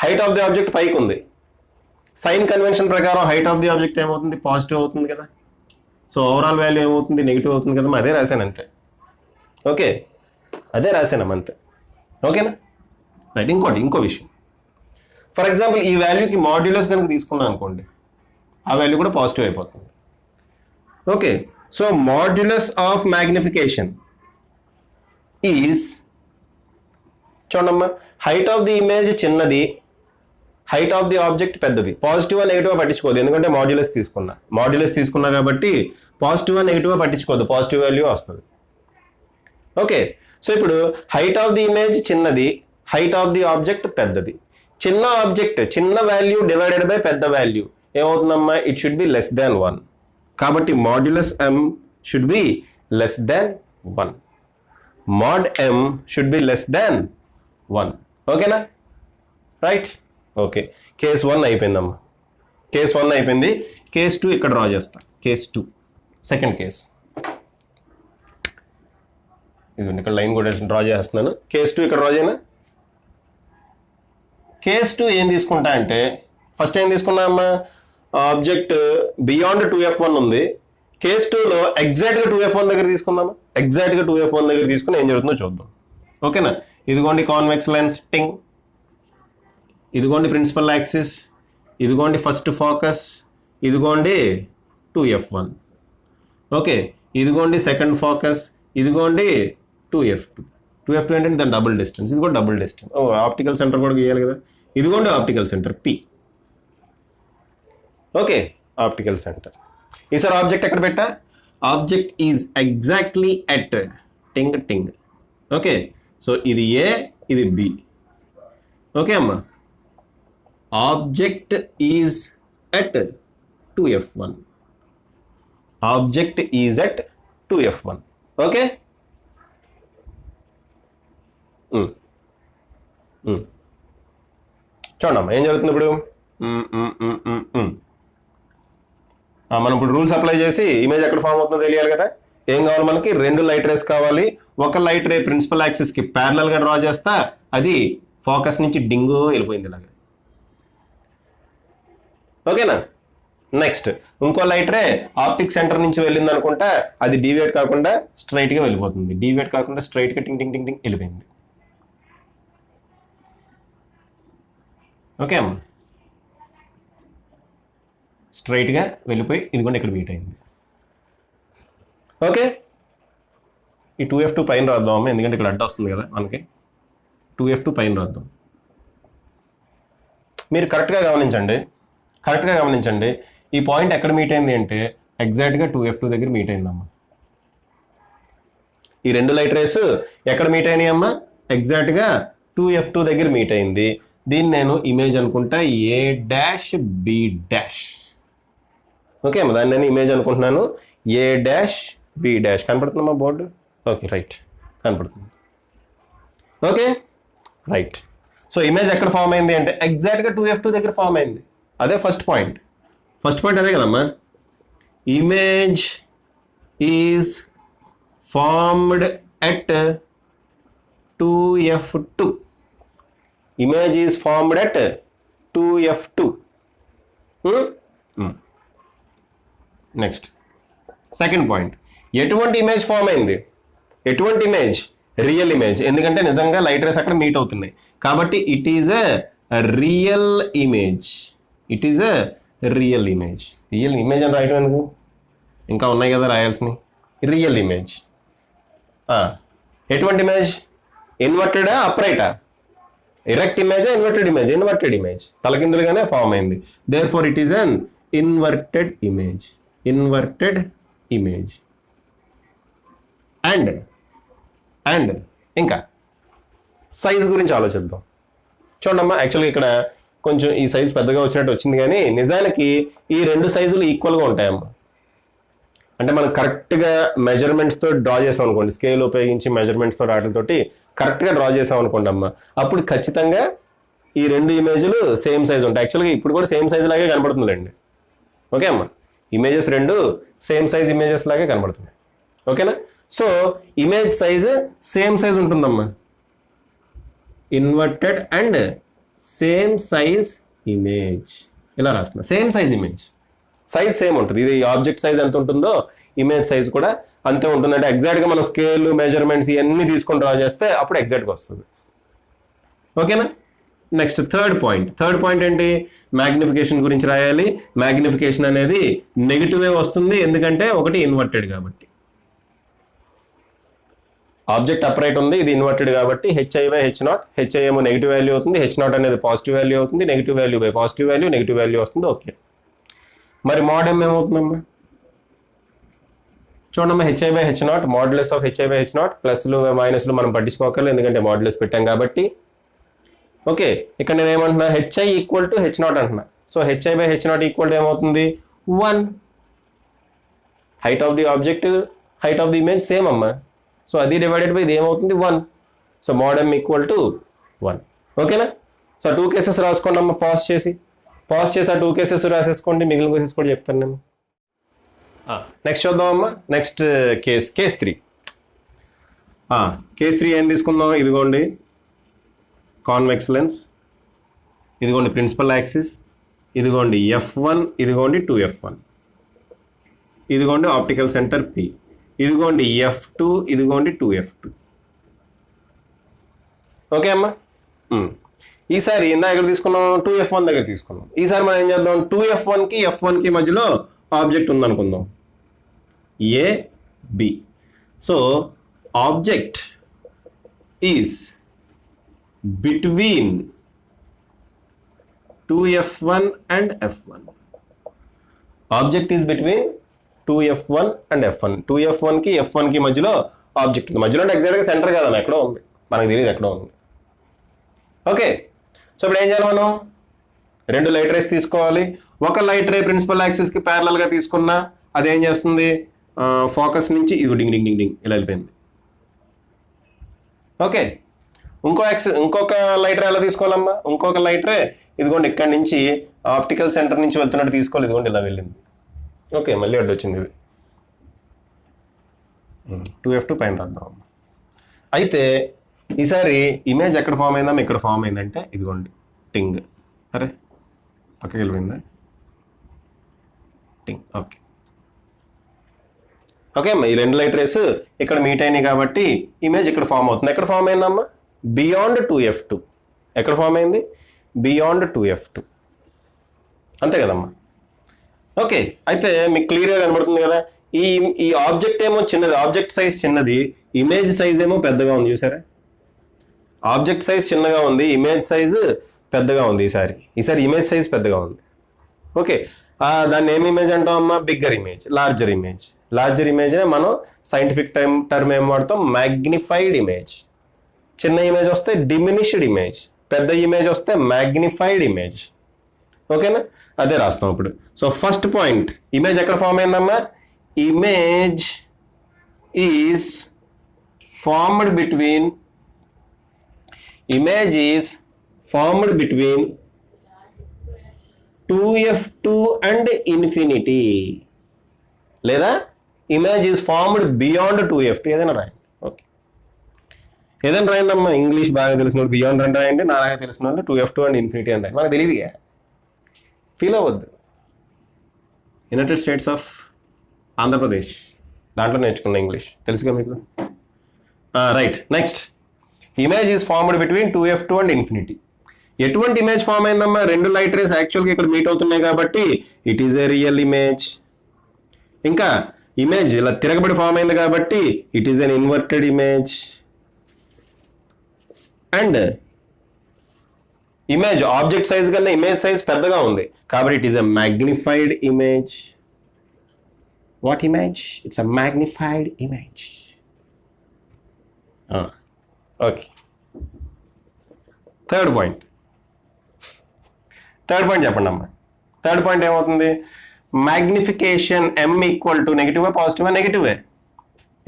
హైట్ ఆఫ్ ది ఆబ్జెక్ట్ పైకి ఉంది, సైన్ కన్వెన్షన్ ప్రకారం హైట్ ఆఫ్ ది ఆబ్జెక్ట్ ఏమవుతుంది, పాజిటివ్ అవుతుంది కదా. సో ఓవరాల్ వాల్యూ ఏమవుతుంది, నెగిటివ్ అవుతుంది కదా. అదే రాశాను అంతే. ఓకే, అదే రాశాను అంతే. ఓకేనా, రైట్. ఇంకో విషయం, ఫర్ ఎగ్జాంపుల్ ఈ వాల్యూకి మాడ్యులస్ కనుక తీసుకున్నాం అనుకోండి, ఆ వాల్యూ కూడా పాజిటివ్ అయిపోతుంది. Okay, so modulus of magnification is, చూడమ్మా, హైట్ ఆఫ్ ది ఇమేజ్ చిన్నది, హైట్ ఆఫ్ ది ఆబ్జెక్ట్ పెద్దది. పాజిటివ్ నెగిటివ్ పట్టించుకోదు, ఎందుకంటే మాడ్యులస్ తీసుకున్నా కాబట్టి పాజిటివ్ నెగిటివ్ పట్టించుకోదు, పాజిటివ్ వాల్యూ వస్తుంది. ఓకే, సో ఇప్పుడు హైట్ ఆఫ్ ది ఇమేజ్ చిన్నది, హైట్ ఆఫ్ ది ఆబ్జెక్ట్ పెద్దది. చిన్న ఆబ్జెక్ట్ చిన్న వాల్యూ డివైడెడ్ బై పెద్ద వాల్యూ ఏమవుతుందమ్మా, it should be less than 1. కాబట్టి modulus m should be less than 1. mod m should be less than 1. ఓకేనా, right. Okay, case 1 అయిపోయిందమ్మా. Case 1 అయిపోయింది. కేస్ 2 ఇక్కడ డ్రా చేస్తా. కేస్ 2 సెకండ్ కేస్, ఇది ఇక్కడ లైన్ కూడా డ్రా చేస్తున్నాను. కేస్ 2 ఇక్కడ డ్రా చేయనా. కేస్ 2 ఏం తీసుకుంటా అంటే, ఫస్ట్ ఏం తీసుకున్నా అమ్మా, ఆబ్జెక్ట్ బియాండ్ 2f1 ఉంది. కేస్ 2లో ఎగ్జాక్ట్గా 2f1 దగ్గర తీసుకుందామా. ఎగ్జాక్ట్గా 2f1 దగ్గర తీసుకుని ఏం జరుగుతుందో చూద్దాం. ఓకేనా, ఇదిగోండి కాన్వెక్స్ లెన్స్ టింగ్, ఇదిగోండి ప్రిన్సిపల్ యాక్సిస్, ఇదిగోండి ఫస్ట్ ఫోకస్, ఇదిగోండి 2f1. ఓకే, ఇదిగోండి సెకండ్ ఫోకస్, ఇదిగోండి 2f2. 2f2 ఏంటంటే దాని డబుల్ డిస్టెన్స్, ఇది కూడా డబుల్ డిస్టెన్స్. ఆప్టికల్ సెంటర్ కూడా గీయాలి కదా. ఇదిగోండి optical centre P. Okay, optical centre. ఈసారి ఆబ్జెక్ట్ ఎక్కడ పెట్టా, ఆబ్జెక్ట్ ఈజ్ ఎగ్జాక్ట్లీ ఎట్ టింగ్. ఓకే, సో ఇది A, ఇది B. ఓకే అమ్మా, object is at 2f1. Object is at 2f1. Okay, చూడమ్మా ఏం జరుగుతుంది ఇప్పుడు. మనం ఇప్పుడు రూల్స్ అప్లై చేసి ఇమేజ్ ఎక్కడ ఫామ్ అవుతుందో తెలియాలి కదా. ఏం కావాలి మనకి, 2 లైట్ రేస్ కావాలి. ఒక లైట్ రే ప్రిన్సిపల్ యాక్సిస్ కి ప్యారలల్ గా డ్రా చేస్తా, అది ఫోకస్ నుంచి డింగో వెళ్ళిపోయింది ఇలాగా. ఓకేనా, నెక్స్ట్ ఇంకో లైట్ రే ఆప్టిక్ సెంటర్ నుంచి వెళ్ళింది అనుకుంటా, అది డీవియేట్ కాకుండా స్ట్రైట్ గా వెళ్ళిపోతుంది. డీవియేట్ కాకుండా స్ట్రైట్ గా టింగ్ టింగ్ టింగ్ టింగ్ వెళ్ళిపోయింది. ఓకే అమ్మ, స్ట్రైట్గా వెళ్ళిపోయి ఇదిగోండి ఇక్కడ మీట్ అయింది. ఓకే, ఈ 2f2 పైన రాద్దాం అమ్మ, ఎందుకంటే ఇక్కడ అడ్డు వస్తుంది కదా మనకి. 2f2 పైన రాద్దాం. మీరు కరెక్ట్గా గమనించండి, ఈ పాయింట్ ఎక్కడ మీట్ అయింది అంటే ఎగ్జాక్ట్గా 2f2 దగ్గర మీట్ అయిందమ్మా. ఈ 2 లైట్ రేస్ ఎక్కడ మీట్ అయినాయి అమ్మా, ఎగ్జాక్ట్గా 2f2 దగ్గర మీట్ అయింది. దీన్ని నేను ఇమేజ్ అనుకుంటా A', B'. ఓకే అమ్మా, దాన్ని నేను ఇమేజ్ అనుకుంటున్నాను A', B'. కనపడుతుందమ్మా బోర్డు. ఓకే, రైట్, కనపడుతుంది. Okay, right. సో ఇమేజ్ ఎక్కడ ఫామ్ అయింది అంటే ఎగ్జాక్ట్గా 2f2 దగ్గర ఫామ్ అయింది. అదే ఫస్ట్ పాయింట్ అదే కదమ్మా. Image is formed at 2f2. Image is formed at 2f2. Next second point, ఎటువంటి ఇమేజ్ ఫామ్ అయింది, ఎటువంటి ఇమేజ్, రియల్ ఇమేజ్. ఎందుకంటే నిజంగా లైట్ రేస్ అక్కడ మీట్ అవుతున్నాయి కాబట్టి it is a real image. Real image అని రాయటం ఎందుకు, ఇంకా ఉన్నాయి కదా రాయాల్సినవి. Real image. ఎటువంటి ఇమేజ్, ఇన్వర్టెడా అప్రైటా, ఎరెక్ట్ ఇమేజా ఇన్వర్టెడ్ ఇమేజ్, తలకిందులుగానే ఫామ్ అయింది. Therefore it is an inverted image. And ఇంకా సైజ్ గురించి ఆలోచిద్దాం. చూడమ్మా, యాక్చువల్గా ఇక్కడ కొంచెం ఈ సైజ్ పెద్దగా వచ్చినట్టు వచ్చింది, కానీ నిజానికి ఈ 2 సైజులు ఈక్వల్గా ఉంటాయమ్మా. అంటే మనం కరెక్ట్గా మెజర్మెంట్స్తో డ్రా చేసాం అనుకోండి, స్కేల్ ఉపయోగించి మెజర్మెంట్స్తో వాటితోటి కరెక్ట్గా డ్రా చేసాం అనుకోండి అమ్మ, అప్పుడు ఖచ్చితంగా ఈ రెండు ఇమేజ్లు సేమ్ సైజ్ ఉంటాయి. యాక్చువల్గా ఇప్పుడు కూడా సేమ్ సైజ్ లాగే కనబడుతుందండి. ఓకే అమ్మ, ఇమేజెస్ రెండు సేమ్ సైజ్ ఇమేజెస్ లాగే కనబడుతున్నాయి. ఓకేనా? So image size same size ఉంటుందమ్మా. Inverted and same size image ఇలా రాస్తున్నా. Same size image, size same ఉంటుంది. ఇది ఆబ్జెక్ట్ సైజ్ ఎంత ఉంటుందో ఇమేజ్ సైజ్ కూడా అంతే ఉంటుంది. అంటే ఎగ్జాక్ట్గా మనం స్కేల్ మెజర్మెంట్స్ ఇవన్నీ తీసుకొని డ్రా చేస్తే అప్పుడు ఎగ్జాక్ట్గా వస్తుంది. ఓకేనా? నెక్స్ట్ థర్డ్ పాయింట్ ఏంటి? మ్యాగ్నిఫికేషన్ గురించి రాయాలి. మ్యాగ్నిఫికేషన్ అనేది నెగిటివే వస్తుంది, ఎందుకంటే ఒకటి ఇన్వర్టెడ్ కాబట్టి. ఆబ్జెక్ట్ అప్రైట్ ఉంది, ఇది ఇన్వర్టెడ్ కాబట్టి HI/H0, HI ఏమో నెగిటివ్ వాల్యూ అవుతుంది, H0 అనేది పాజిటివ్ వాల్యూ అవుతుంది. Negative value by positive value, negative value వస్తుంది. ఓకే, మరి మోడ్ M ఏమవుతుందమ్మా? చూడమ్మా, HI/H0 మాడ్యులస్ ఆఫ్ HI/H0 ప్లస్లు మైనస్లు మనం పట్టించుకోకర్లేదు, ఎందుకంటే మాడ్యులస్ పెట్టాం కాబట్టి. ఓకే, ఇక్కడ నేను ఏమంటున్నా? HI ఈక్వల్ టు H0 అంటున్నా. సో HI/H0 ఈక్వల్ టు ఏమవుతుంది? 1. Height of the object, height of the image same అమ్మా. సో అది డివైడెడ్ బై ఇది ఏమవుతుంది? 1. So mode M equal to 1. ఓకేనా? సో 2 కేసెస్ రాసుకోండి అమ్మ, పాజ్ చేసి ఆ 2 కేసెస్ రాసేసుకోండి. మిగిలిన కేసెస్ కూడా చెప్తాను నేను. నెక్స్ట్ చూద్దాం అమ్మ. Next case 3. కేస్ 3 ఏం తీసుకుందాం? ఇదిగోండి కాన్వెక్స్ లెన్స్, ఇదిగోండి ప్రిన్సిపల్ యాక్సిస్, ఇదిగోండి F1, ఇదిగోండి 2F1, ఇదిగోండి ఆప్టికల్ సెంటర్ P, ఇదిగోండి F2, ఇదిగోండి 2F2. ఓకే అమ్మా. ఈసారి ఇందాక దగ్గర తీసుకున్నాం, 2F1 దగ్గర తీసుకున్నాం. ఈసారి మనం ఏం చేద్దాం? 2F1కి F1కి మధ్యలో ఆబ్జెక్ట్ ఉందనుకుందాం, AB. So object is between 2F1 and F1. Object is between 2F1 and F1. 2F1కి F1కి మధ్యలో ఆబ్జెక్ట్ ఉంది. మధ్యలో అంటే ఎగ్జాక్ట్గా సెంటర్ కాదన్న, ఎక్కడో ఉంది, మనకు తెలియదు ఎక్కడో ఉంది. ఓకే, సో ఇప్పుడు ఏం చేయాలి? మనం 2 లైట్ రేస్ తీసుకోవాలి. ఒక లైట్ రే ప్రిన్సిపల్ యాక్సిస్కి ప్యారలల్గా తీసుకున్నా అదేం చేస్తుంది? ఫోకస్ నుంచి ఇది డింగ్ డింగ్ డింగ్ డింగ్ ఇలా వెళ్ళిపోయింది. ఓకే, ఇంకొక లైట్ రే ఎలా తీసుకోవాలమ్మా? ఇంకొక లైట్ రే ఇదిగోండి ఇక్కడి నుంచి ఆప్టికల్ సెంటర్ నుంచి వెళ్తున్నట్టు తీసుకోవాలి. ఇదిగోండి ఇలా వెళ్ళింది. ఓకే, మళ్ళీ అడ్డు వచ్చింది. ఇది 2F2 పైన రాద్దాం. అయితే ఈసారి ఇమేజ్ ఎక్కడ ఫామ్ అయిందమ్మా? ఇక్కడ ఫామ్ అయిందంటే ఇదిగోండి టింగ్. అరే పక్కకి వెళ్ళిపోయిందా? టింగ్. ఓకే అమ్మా, ఈ 2 లైట్ రేస్ ఇక్కడ మీట్ అయినాయి కాబట్టి ఇమేజ్ ఇక్కడ ఫామ్ అవుతుంది. ఎక్కడ ఫామ్ అయిందమ్మా? Beyond 2F2. ఎక్కడ ఫామ్ అయింది? Beyond 2F2. అంతే కదమ్మా. ఓకే, అయితే మీకు క్లియర్గా కనబడుతుంది కదా. ఈ ఆబ్జెక్ట్ ఏమో చిన్నది, ఆబ్జెక్ట్ సైజ్ చిన్నది, ఇమేజ్ సైజ్ ఏమో పెద్దగా ఉంది. చూసారా? ఆబ్జెక్ట్ సైజ్ చిన్నగా ఉంది, ఇమేజ్ సైజ్ పెద్దగా ఉంది. ఈసారి ఇమేజ్ సైజ్ పెద్దగా ఉంది. ఓకే, దాన్ని ఏం ఇమేజ్ అంటాం అమ్మా? Bigger image, larger image. Larger ఇమేజ్నే మనం సైంటిఫిక్ టర్మ్ ఏం వాడతాం? Magnified image. చిన్న ఇమేజ్ వస్తే డిమినిష్డ్ ఇమేజ్, పెద్ద ఇమేజ్ వస్తే మ్యాగ్నిఫైడ్ ఇమేజ్. ఓకేనా? అదే రాస్తాం ఇప్పుడు. సో ఫస్ట్ పాయింట్, ఇమేజ్ ఎక్కడ ఫామ్ అయిందమ్మా? Image is formed between 2F2 and infinity, లేదా image is formed beyond 2F2. ఏదైనా రాయండి. ఓకే, ఏదైనా రాయండి అమ్మా. ఇంగ్లీష్ బాగా తెలిసిన వాళ్ళు బియాండ్ అని రాయండి, నాలాగా తెలిసిన వాళ్ళు 2F2 అండ్ ఇన్ఫినిటీ అని రాయండి. మనకు తెలియదు, ఫీల్ అవ్వద్దు. యునైటెడ్ స్టేట్స్ ఆఫ్ ఆంధ్రప్రదేశ్ దాంట్లో నేర్చుకున్న ఇంగ్లీష్ తెలుసుగా మీకు. Right, next image is formed between 2F2 and infinity. ఎటువంటి ఇమేజ్ ఫామ్ అయిందమ్మా? 2 లైట్ రేస్ యాక్చువల్గా ఇక్కడ మీట్ అవుతున్నాయి కాబట్టి it is a real image. ఇంకా ఇమేజ్ ఇలా తిరగబడి ఫామ్ అయింది కాబట్టి it is an inverted image. And image object size కన్నా ఇమేజ్ సైజ్ పెద్దగా ఉంది కాబట్టి it is a magnified image. What image? It's a magnified image. Okay, third point చెప్పండి అమ్మా. థర్డ్ పాయింట్ ఏమవుతుంది? మ్యాగ్నిఫికేషన్ ఎం ఈక్వల్ టు నెగిటివా పాజిటివా? నెగిటివే.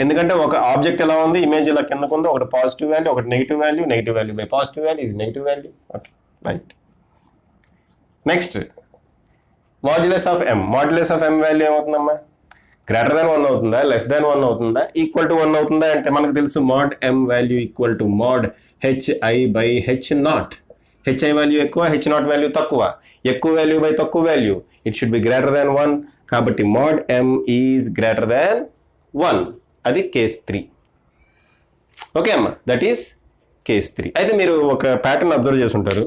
ఎందుకంటే ఒక ఆబ్జెక్ట్ ఎలా ఉంది, ఇమేజ్ ఇలా కిందకు ఉంది, ఒకటి పాజిటివ్ వాల్యూ ఒకటి negative value by positive value is negative value. Right. Next modulus of M. Modulus of M value ఏమవుతుందమ్మా? గ్రేటర్ దాన్ 1 అవుతుందా, లెస్ దాన్ 1 అవుతుందా, ఈక్వల్ టు 1 అవుతుందా అంటే మనకు తెలుసు mod M value equal to mod H I by H naught. H I value ఎక్కువ, H naught value తక్కువ. ఎక్కువ వాల్యూ బై తక్కువ value, it should be greater than 1. కాబట్టి mod M is greater than 1. అది కేస్ 3. ఓకే అమ్మా, దట్ ఈస్ కేస్ 3. అయితే మీరు ఒక ప్యాటర్న్ అబ్జర్వ్ చేసి ఉంటారు.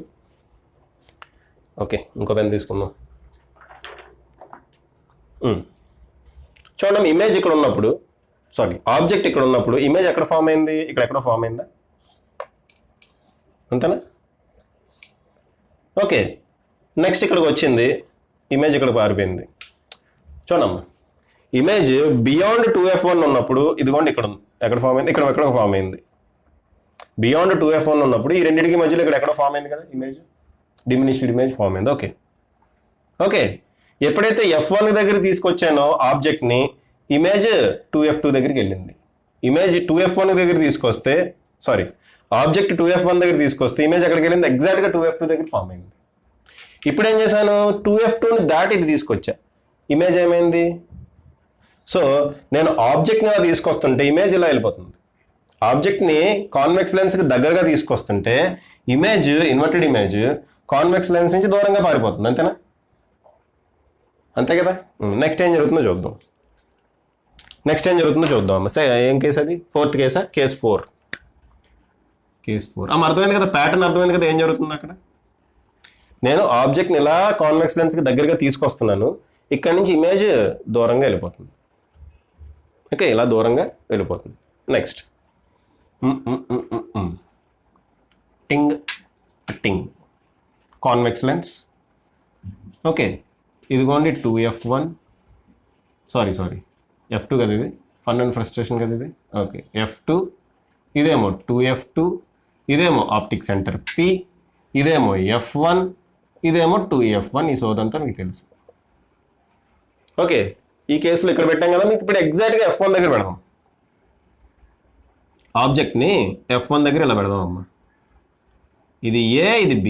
ఓకే, ఇంకో పెన్ తీసుకుందాం. చూడండి, ఇమేజ్ ఇక్కడ ఉన్నప్పుడు, ఆబ్జెక్ట్ ఇక్కడ ఉన్నప్పుడు ఇమేజ్ ఎక్కడ ఫామ్ అయింది? ఇక్కడ ఎక్కడో ఫామ్ అయిందా? అంతేనా? ఓకే, నెక్స్ట్ ఇక్కడికి వచ్చింది, ఇమేజ్ ఇక్కడ పారిపోయింది. చూడమ్మా, ఇమేజ్ బియాండ్ 2f1 ఉన్నప్పుడు ఇదిగోండి ఇక్కడ ఉంది. ఎక్కడ ఫామ్ అయింది? ఇక్కడ ఎక్కడో ఫామ్ అయింది. బియాండ్ 2f1 ఉన్నప్పుడు ఈ రెండింటికి మధ్యలో ఇక్కడ ఎక్కడో ఫామ్ అయింది కదా ఇమేజ్, డిమినిష్డ్ ఇమేజ్ ఫామ్ అయింది. ఓకే ఓకే, ఎప్పుడైతే f1 దగ్గర తీసుకొచ్చానో ఆబ్జెక్ట్ని, ఇమేజ్ 2f2 దగ్గరికి వెళ్ళింది. ఇమేజ్ 2f1 దగ్గర తీసుకొస్తే, ఆబ్జెక్ట్ 2f1 దగ్గర తీసుకొస్తే ఇమేజ్ ఎక్కడికి వెళ్ళింది? ఎగ్జాక్ట్గా 2f2 దగ్గర ఫామ్ అయింది. ఇప్పుడు ఏం చేశాను? 2f2ని దాటి ఇది తీసుకొచ్చా, ఇమేజ్ ఏమైంది? సో నేను ఆబ్జెక్ట్ని అలా తీసుకొస్తుంటే ఇమేజ్ ఇలా వెళ్ళిపోతుంది. ఆబ్జెక్ట్ని కాన్వెక్స్ లెన్స్కి దగ్గరగా తీసుకొస్తుంటే image, inverted image convex lens నుంచి దూరంగా పారిపోతుంది. అంతేనా? అంతే కదా. నెక్స్ట్ ఏం జరుగుతుందో చూద్దాం. అమ్మ. ఏం కేసు అది? 4th కేసా? కేస్ 4. అర్థమైంది కదా, ప్యాటర్న్ అర్థమైంది కదా ఏం జరుగుతుంది అక్కడ. నేను ఆబ్జెక్ట్ని ఇలా కాన్వెక్స్ లెన్స్కి దగ్గరగా తీసుకొస్తున్నాను, ఇక్కడ నుంచి ఇమేజ్ దూరంగా వెళ్ళిపోతుంది. ఓకే, ఇలా దూరంగా వెళ్ళిపోతుంది. నెక్స్ట్ టింగ్ కాన్వెక్స్ లెన్స్. ఓకే, ఇదిగోండి 2f1, f2 కదా ఇది, ఫన్ అండ్ ఫ్రస్ట్రేషన్ కదా ఇది. ఓకే, f2, ఇదేమో 2f2, ఇదేమో ఆప్టిక్ సెంటర్ P, ఇదేమో f1, ఇదేమో 2f1. ఈ సోదంతా మీకు తెలుసు. ఓకే, ఈ కేసులో ఇక్కడ పెట్టాం కదా, మీకు ఇప్పుడు ఎగ్జాక్ట్గా f1 దగ్గర పెడదాం. ఆబ్జెక్ట్ని f1 దగ్గర ఇలా పెడదాం అమ్మా. ఇది A, ఇది B.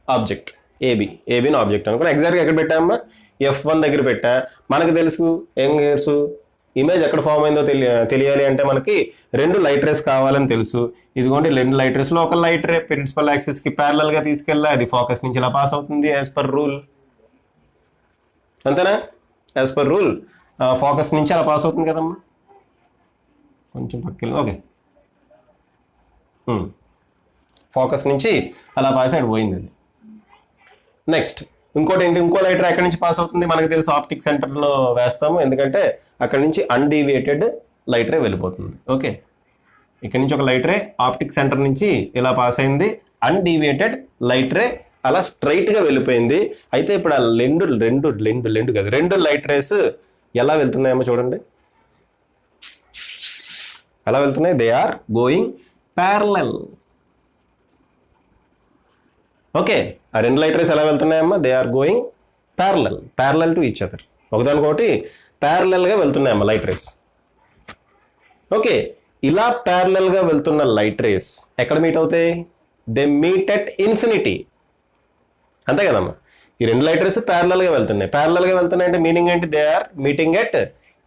ఆబ్జెక్ట్ ఏబీని ఆబ్జెక్ట్ అనుకుని ఎగ్జాక్ట్గా ఎక్కడ పెట్టామమ్మా? f1 దగ్గర పెట్టా. మనకు తెలుసు ఏం తెలుసు, ఇమేజ్ ఎక్కడ ఫామ్ అయిందో తెలియాలి అంటే మనకి 2 లైట్ రేస్ కావాలని తెలుసు. ఇదిగోండి 2 లైట్ రేస్లో ఒక లైట్ రే ప్రిన్సిపల్ యాక్సిస్కి ప్యారలల్గా తీసుకెళ్ళా, అది ఫోకస్ నుంచి ఇలా పాస్ అవుతుంది యాజ్ పర్ రూల్. అంతేనా? యాజ్ పర్ రూల్ ఫోకస్ నుంచి అలా పాస్ అవుతుంది కదమ్మా. కొంచెం పక్కన. ఓకే, ఫోకస్ నుంచి అలా పాస్ అయ్యి పోయింది అది. నెక్స్ట్ ఇంకోటి ఏంటి, ఇంకో లైట్ రే ఎక్కడి నుంచి పాస్ అవుతుంది మనకు తెలుసు, ఆప్టిక్ సెంటర్లో వేస్తాము, ఎందుకంటే అక్కడి నుంచి అన్డీవియేటెడ్ లైట్ రే వెళ్ళిపోతుంది. ఓకే, ఇక్కడ నుంచి ఒక లైట్ రే ఆప్టిక్ సెంటర్ నుంచి ఇలా పాస్ అయింది, అన్డీవియేటెడ్ లైట్ రే అలా స్ట్రైట్గా వెళ్ళిపోయింది. అయితే ఇప్పుడు ఆ రెండు లైట్ రేస్ ఎలా వెళ్తున్నాయేమో చూడండి. ఎలా వెళ్తున్నాయి? They are going parallel. Okay, ఆ 2 లైట్ రేస్ ఎలా వెళ్తున్నాయమ్మా? They are going parallel to each other. ఒకదానికొకటి ప్యారలల్గా వెళ్తున్నాయమ్మా లైట్ రేస్. ఓకే, ఇలా ప్యారలల్గా వెళ్తున్న లైట్ రేస్ ఎక్కడ మీట్ అవుతాయి? They meet at infinity. అంతే కదమ్మా, ఈ 2 లైట్ రేస్ ప్యారలల్గా వెళ్తున్నాయి అంటే మీనింగ్ ఏంటి? They are meeting at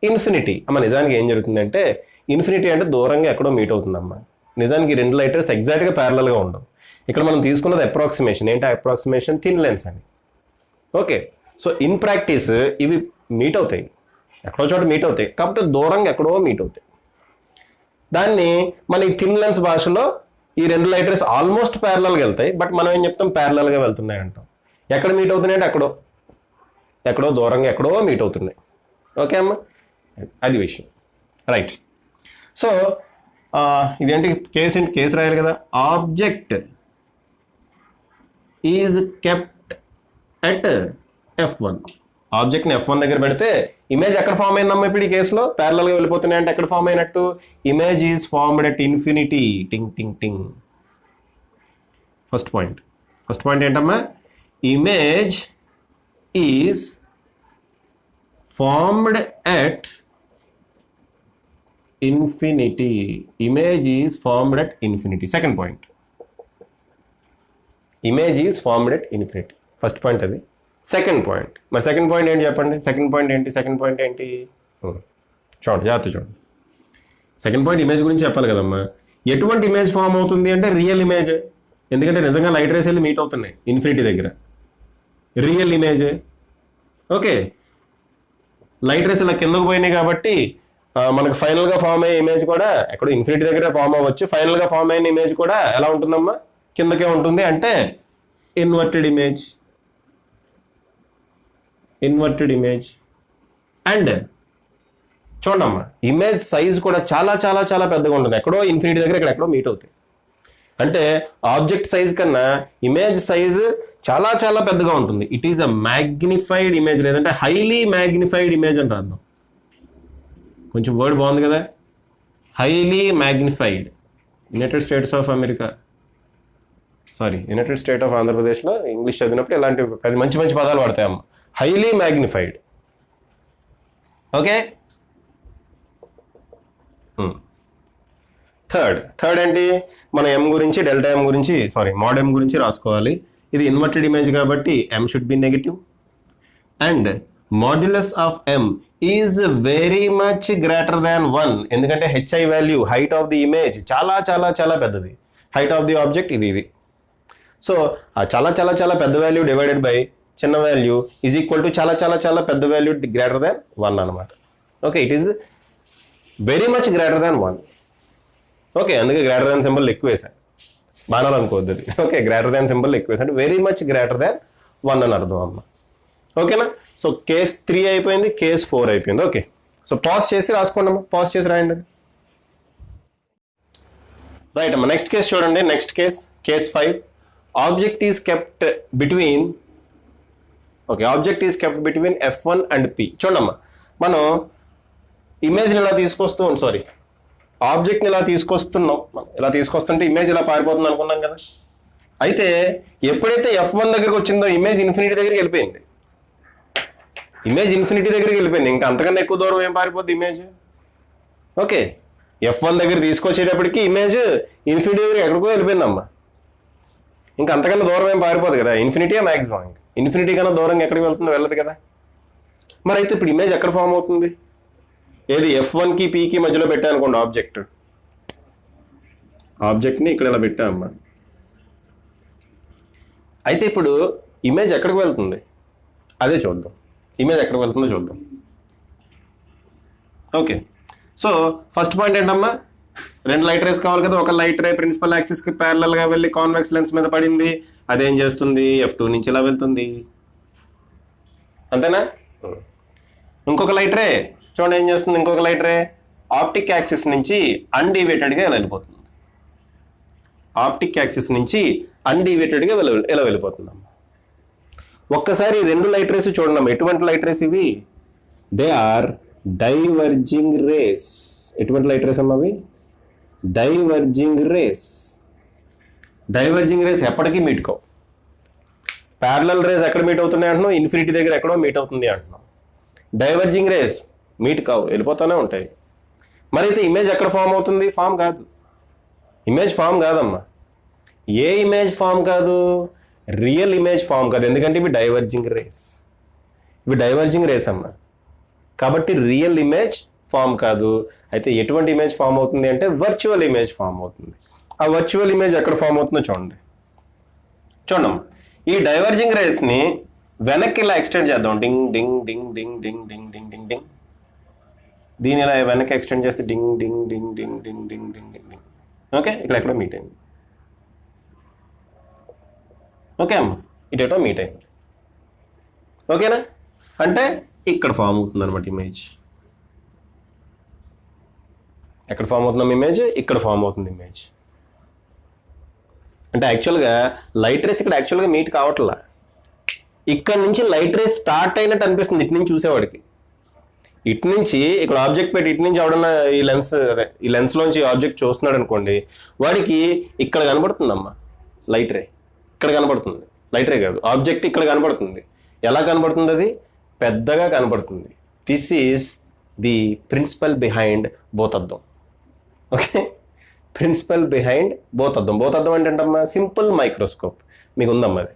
infinity. అమ్మ నిజానికి ఏం జరుగుతుందంటే, ఇన్ఫినిటీ అంటే దూరంగా ఎక్కడో మీట్ అవుతుందమ్మా. నిజానికి 2 లైట్ రేస్ ఎగ్జాక్ట్గా ప్యారలల్గా ఉండవు. ఇక్కడ మనం తీసుకున్నది అప్రాక్సిమేషన్. ఏంటి అప్రాక్సిమేషన్? థిన్ లెన్స్ అని. ఓకే, సో ఇన్ ప్రాక్టీస్ ఇవి మీట్ అవుతాయి, ఎక్కడో చోట మీట్ అవుతాయి, కాబట్టి దూరంగా ఎక్కడో మీట్ అవుతాయి. దాన్ని మన ఈ థిన్ లెన్స్ భాషలో ఈ 2 లైట్ రేస్ ఆల్మోస్ట్ ప్యారలల్గా వెళ్తాయి, బట్ మనం ఏం చెప్తాం? ప్యారలల్గా వెళ్తున్నాయి అంటాం. ఎక్కడ మీట్ అవుతున్నాయి అంటే ఎక్కడో దూరంగా ఎక్కడో మీట్ అవుతున్నాయి. ఓకే అమ్మ, అది విషయం. రైట్. సో ఇదేంటి కేసు రాయాలి కదా. Object is kept at f1. ఆబ్జెక్ట్ని f1 దగ్గర పెడితే ఇమేజ్ ఎక్కడ ఫామ్ అయిందమ్మా? ఇప్పుడు ఈ కేసులో ప్యారలల్గా వెళ్ళిపోతున్నాయి అంటే ఎక్కడ ఫామ్ అయినట్టు? Image is formed at infinity. టింగ్. ఫస్ట్ పాయింట్ ఏంటమ్మా? Image is formed at infinity. Image is formed at infinity. Second point. Image is formed at infinity. First point అది. Second point. మరి సెకండ్ పాయింట్ ఏంటి చెప్పండి? Second point ఏంటి? చూడండి, జాగ్రత్త చూడండి. సెకండ్ పాయింట్ ఇమేజ్ గురించి చెప్పాలి కదమ్మా. ఎటువంటి ఇమేజ్ ఫామ్ అవుతుంది అంటే రియల్ ఇమేజ్. ఎందుకంటే నిజంగా లైట్ రేస్ వెళ్ళి మీట్ అవుతున్నాయి ఇన్ఫినిటీ దగ్గర. Real image. Okay, light race ఇలా కిందకు పోయినాయి కాబట్టి మనకు ఫైనల్గా ఫామ్ అయ్యే ఇమేజ్ కూడా ఎక్కడో ఇన్ఫినిటీ దగ్గర ఫామ్ అవ్వచ్చు. ఫైనల్గా ఫామ్ అయిన ఇమేజ్ కూడా ఎలా ఉంటుందమ్మా? కిందకే ఉంటుంది. అంటే ఇన్వర్టెడ్ ఇమేజ్. అండ్ చూడమ్మా, ఇమేజ్ సైజ్ కూడా చాలా చాలా చాలా పెద్దగా ఉంటుంది. ఎక్కడో ఇన్ఫినిటీ దగ్గర ఎక్కడో మీట్ అవుతాయి. అంటే ఆబ్జెక్ట్ సైజ్ కన్నా ఇమేజ్ సైజ్ చాలా చాలా పెద్దగా ఉంటుంది. It is a magnified image, లేదంటే హైలీ మ్యాగ్నిఫైడ్ ఇమేజ్ అని రాద్దాం. కొంచెం వర్డ్ బాగుంది కదా, highly magnified. United state of ఆంధ్రప్రదేశ్లో ఇంగ్లీష్ చదివినప్పుడు ఇలాంటి మంచి మంచి పదాలు వాడతాయమ్మ. Highly magnified. ఓకే, థర్డ్ ఏంటి? మన ఎం గురించి, డెల్టా ఎం గురించి, మోడ్ ఎం గురించి రాసుకోవాలి. ఇది ఇన్వర్టెడ్ ఇమేజ్ కాబట్టి M should be negative. And modulus of M is very much greater than 1. ఎందుకంటే H I value, height of the image చాలా చాలా చాలా పెద్దది. హైట్ ఆఫ్ ది ఆబ్జెక్ట్ ఇది. సో ఆ చాలా చాలా చాలా పెద్ద వాల్యూ డివైడెడ్ బై చిన్న వాల్యూ ఈజ్ ఈక్వల్ టు చాలా చాలా చాలా పెద్ద వాల్యూ గ్రేటర్ దాన్ 1 అనమాట. Okay, it is very much greater than 1. Okay, అందుకే గ్రేటర్ దాన్ సింబల్ ఎక్కువ వేసాను, బాణాలు అనుకోవద్దు అది. ఓకే, గ్రేటర్ దాన్ సింబల్ ఎక్కువ వేసాను, వెరీ మచ్ గ్రేటర్ దాన్ 1 అని అర్థం అమ్మ. ఓకేనా? సో కేస్ 3 అయిపోయింది, కేస్ 4 అయిపోయింది. ఓకే, సో పాజ్ చేసి రాసుకోండి అమ్మా, పాజ్ చేసి రాయండి. రైట్ అమ్మా, నెక్స్ట్ కేస్ చూడండి. Next case 5. Object is kept between F1 and P. చూడమ్మా, మనం ఇమేజ్ని ఇలా ఆబ్జెక్ట్ని ఇలా తీసుకొస్తుంటే ఇమేజ్ ఇలా పారిపోతుంది అనుకున్నాం కదా. అయితే ఎప్పుడైతే F1 దగ్గరికి వచ్చిందో ఇమేజ్ ఇన్ఫినిటీ దగ్గరికి వెళ్ళిపోయింది. ఇంకా అంతకన్నా ఎక్కువ దూరం ఏం పారిపోద్ది ఇమేజ్. ఓకే, F1 దగ్గర తీసుకొచ్చేటప్పటికి ఇమేజ్ ఇన్ఫినిటీ దగ్గర ఎక్కడికో వెళ్ళిపోయిందమ్మా. ఇంకా అంతకన్నా దూరం ఏం పారిపోదు కదా. ఇన్ఫినిటీయే మ్యాక్సిమం. ఇన్ఫినిటీ కన్నా దూరంగా ఎక్కడికి వెళ్ళదు కదా. మరి అయితే ఇప్పుడు ఇమేజ్ ఎక్కడ ఫామ్ అవుతుంది? ఏది F1కి Pకి మధ్యలో పెట్టా అనుకోండి ఆబ్జెక్ట్ని ఇక్కడ ఇలా పెట్టామమ్మా. అయితే ఇప్పుడు ఇమేజ్ ఎక్కడికి వెళ్తుంది అదే చూద్దాం. ఇమేజ్ ఎక్కడికి వెళ్తుందో చూద్దాం. ఓకే, సో ఫస్ట్ పాయింట్ ఏంటమ్మా? 2 లైట్ రేస్ కావాలి కదా. ఒక లైట్ రే ప్రిన్సిపల్ యాక్సిస్కి ప్యారలల్గా వెళ్ళి కాన్వెక్స్ లెన్స్ మీద పడింది. అదేం చేస్తుంది? F2 నుంచి ఇలా వెళ్తుంది, అంతేనా? ఇంకొక లైట్ రే చూడండి ఏం చేస్తుంది. ఇంకొక లైట్ రే ఆప్టిక్ యాక్సిస్ నుంచి అన్డివేటెడ్గా ఇలా వెళ్ళిపోతుంది. ఇలా వెళ్ళిపోతుందమ్మా. ఒక్కసారి 2 లైట్ రేస్ చూడండి. ఎటువంటి లైట్ రేస్ ఇవి? They are diverging rays. ఎటువంటి లైట్ రేస్ అమ్మా అవి? డైవర్జింగ్ రేస్ ఎప్పటికీ మీట్ కావు. ప్యారలల్ రేస్ ఎక్కడ మీట్ అవుతున్నాయి అంటున్నాం? ఇన్ఫినిటీ దగ్గర ఎక్కడో మీట్ అవుతుంది అంటున్నాం. డైవర్జింగ్ రేస్ మీట్ కావు, వెళ్ళిపోతూనే ఉంటాయి. మరి అయితే ఇమేజ్ ఎక్కడ ఫామ్ అవుతుంది? ఇమేజ్ ఫామ్ కాదమ్మా. ఏ ఇమేజ్ ఫామ్ కాదు? రియల్ ఇమేజ్ ఫామ్ కాదు. ఎందుకంటే ఇవి డైవర్జింగ్ రేస్ అమ్మా. కాబట్టి రియల్ ఇమేజ్ ఫామ్ కాదు. అయితే ఎటువంటి ఇమేజ్ ఫామ్ అవుతుంది అంటే వర్చువల్ ఇమేజ్ ఫామ్ అవుతుంది. ఆ వర్చువల్ ఇమేజ్ ఎక్కడ ఫామ్ అవుతుందో చూడండి. ఈ డైవర్జింగ్ రేస్ని వెనక్కి ఇలా ఎక్స్టెండ్ చేద్దాం. డింగ్ డింగ్ డింగ్ డింగ్ డింగ్ డింగ్ డింగ్ డింగ్ డింగ్. దీని ఇలా వెనక్కి ఎక్స్టెండ్ చేస్తే డింగ్ డింగ్ డింగ్ డింగ్ డింగ్ డింగ్ డింగ్ డింగ్ డింగ్. ఓకే, ఇక్కడ ఎక్కడో మీట్ అయింది. ఓకే అమ్మ, ఇటేటో మీట్ అయింది. ఓకేనా? అంటే ఇక్కడ ఫామ్ అవుతుంది అనమాట ఇమేజ్. ఎక్కడ ఫామ్ అవుతున్నాం ఇమేజ్? ఇక్కడ ఫామ్ అవుతుంది ఇమేజ్. అంటే యాక్చువల్గా లైట్ రేస్ ఇక్కడ యాక్చువల్గా మీట్ కావట్లా. ఇక్కడ నుంచి లైట్ రేస్ స్టార్ట్ అయినట్టు అనిపిస్తుంది ఇటు నుంచి చూసేవాడికి. ఇటు నుంచి ఇక్కడ ఆబ్జెక్ట్ పెట్టి ఇటు నుంచి ఎవడన్నా ఈ లెన్స్లోంచి ఆబ్జెక్ట్ చూస్తున్నాడు అనుకోండి, వాడికి ఇక్కడ కనబడుతుందమ్మా లైట్ రే. ఇక్కడ కనబడుతుంది లైట్ రే కాదు, ఆబ్జెక్ట్ ఇక్కడ కనబడుతుంది. ఎలా కనబడుతుంది? అది పెద్దగా కనబడుతుంది. This is the principle behind బోతద్దం. ఓకే, ప్రిన్సిపల్ బిహైండ్ బోతద్దం. బోతద్దం అంటే ఏంటమ్మా, సింపుల్ మైక్రోస్కోప్. మీకు ఉందమ్మా అది,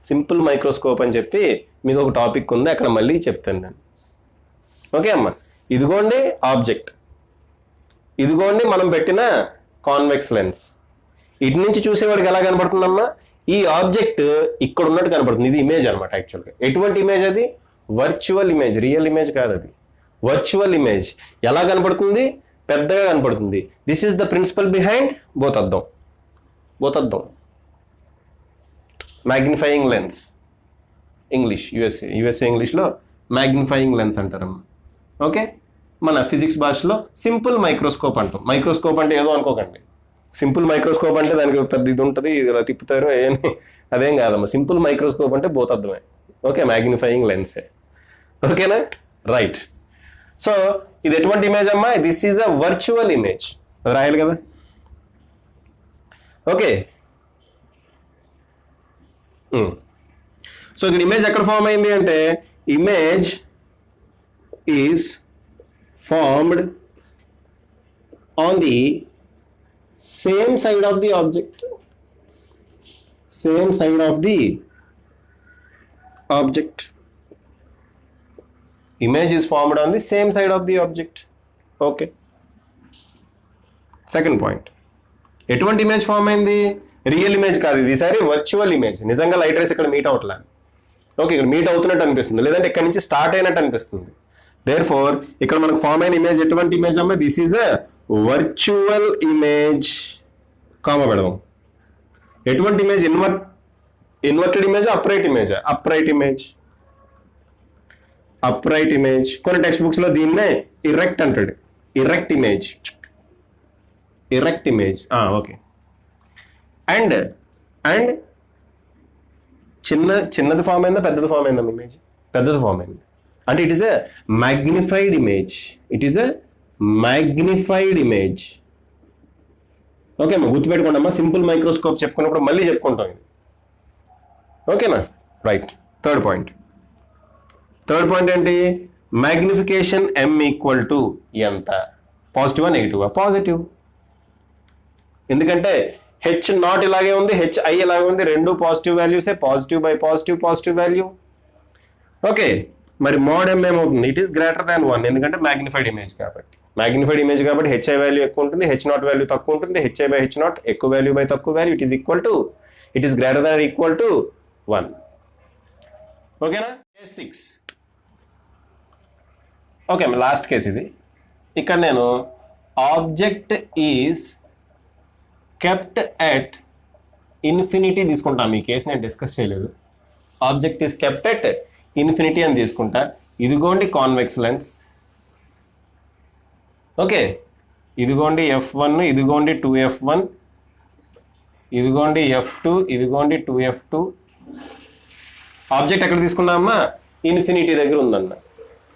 సింపుల్ మైక్రోస్కోప్ అని చెప్పి మీకు ఒక టాపిక్ ఉంది, అక్కడ మళ్ళీ చెప్తాను నేను. ఓకే అమ్మా, ఇదిగోండి ఆబ్జెక్ట్, ఇదిగోండి మనం పెట్టిన కాన్వెక్స్ లెన్స్. ఇటు నుంచి చూసేవాడికి ఎలా కనపడుతుందమ్మా, ఈ ఆబ్జెక్ట్ ఇక్కడ ఉన్నట్టు కనపడుతుంది. ఇది ఇమేజ్ అనమాట యాక్చువల్గా. ఎటువంటి ఇమేజ్ అది? వర్చువల్ ఇమేజ్, రియల్ ఇమేజ్ కాదు అది, వర్చువల్ ఇమేజ్. ఎలా కనపడుతుంది? పెద్దగా కనపడుతుంది. This is the principle behind బోతద్దం. బోతద్దం, మ్యాగ్నిఫైయింగ్ లెన్స్, ఇంగ్లీష్, యుఎస్ఏ ఇంగ్లీష్లో మ్యాగ్నిఫైయింగ్ లెన్స్ అంటారమ్మా. ఓకే, మన ఫిజిక్స్ భాషలో సింపుల్ మైక్రోస్కోప్ అంటాం. మైక్రోస్కోప్ అంటే ఏదో అనుకోకండి, సింపుల్ మైక్రోస్కోప్ అంటే దానికి పెద్ద ఇది ఉంటుంది, ఇలా తిప్పుతారు, అదేం కాదమ్మా. సింపుల్ మైక్రోస్కోప్ అంటే బోతద్దమే. Okay, magnifying లెన్సే. ఓకేనా, రైట్. సో ఇది ఎటువంటి ఇమేజ్ అమ్మా? This is a virtual image. అది రాయాలి కదా. ఓకే, సో ఇక్కడ ఇమేజ్ ఎక్కడ ఫామ్ అయింది అంటే, image is formed on the same side of the object. Same side of the object. Image is formed on the same side of the object. Okay. Second point. ఎటువంటి image form అయింది? Real image కాదు ఇది, ఈసారి virtual image. నిజంగా light race ఇక్కడ meet అవట్లే. Okay, ఇక్కడ meet అవుతున్నట్టు అనిపిస్తుంది, లేదంటే ఇక్కడ నుంచి స్టార్ట్ అయినట్టు అనిపిస్తుంది. దేర్ ఫోర్ ఇక్కడ మనకు ఫామ్ అయిన ఇమేజ్ ఎటువంటి ఇమేజ్ అమ్మా? This is a virtual image. Comma పెడదాం. ఎటువంటి image? Inverted image, upright image? Upright image. Upright image. కొన్ని టెక్స్ట్ బుక్స్ లో దీన్నే ఇరెక్ట్ అంటాడు. Erect image, erect image. Okay. And and చిన్నది ఫామ్ అయిందా, పెద్దది ఫామ్ అయిందా ఇమేజ్? పెద్దది ఫామ్ అయింది. అంటే it is a magnified image. It is a magnified image. Okay అమ్మా, గుర్తుపెట్టుకోండి అమ్మా. సింపుల్ మైక్రోస్కోప్ చెప్పుకున్నప్పుడు మళ్ళీ చెప్పుకుంటాం ఇది. ఓకేనా, రైట్. థర్డ్ పాయింట్ ఏంటి? మ్యాగ్నిఫికేషన్ m ఈక్వల్ టు ఎంత? పాజిటివా నెగిటివా? పాజిటివ్. ఎందుకంటే హెచ్ నాట్ ఇలాగే ఉంది, హెచ్ ఐ ఇలాగే ఉంది, రెండు పాజిటివ్ వాల్యూసే. Positive by positive, positive value. Okay, mod మోడ్ m ఏమవుతుంది? ఇట్ ఈస్ గ్రేటర్ దాన్ 1, ఎందుకంటే మ్యాగ్నిఫైడ్ ఇమేజ్ కాబట్టి. మ్యాగ్నిఫైడ్ ఇమేజ్ కాబట్టి హెచ్ ఐ వాల్యూ ఎక్కువ ఉంటుంది, హెచ్ నాట్ వాల్యూ తక్కువ ఉంటుంది. H I by H naught, ఎక్కువ వాల్యూ బై తక్కువ value. It is equal to, it is greater than equal to 1. ఓకేనా. కేస్ 6. ఓకే, లాస్ట్ కేసు ఇది. ఇక్కడ నేను object is kept at infinity తీసుకుంటాను. ఈ కేసు నేను డిస్కస్ చేయలేదు. Object is kept at infinity అని తీసుకుంటా. ఇదిగోండి కాన్వెక్స్ లెన్స్. ఓకే, ఇదిగోండి F1, ఇదిగోండి 2F1, ఇదిగోండి F2, ఇదిగోండి 2F2. ఆబ్జెక్ట్ ఎక్కడ తీసుకున్నామా? ఇన్ఫినిటీ దగ్గర ఉందన్న.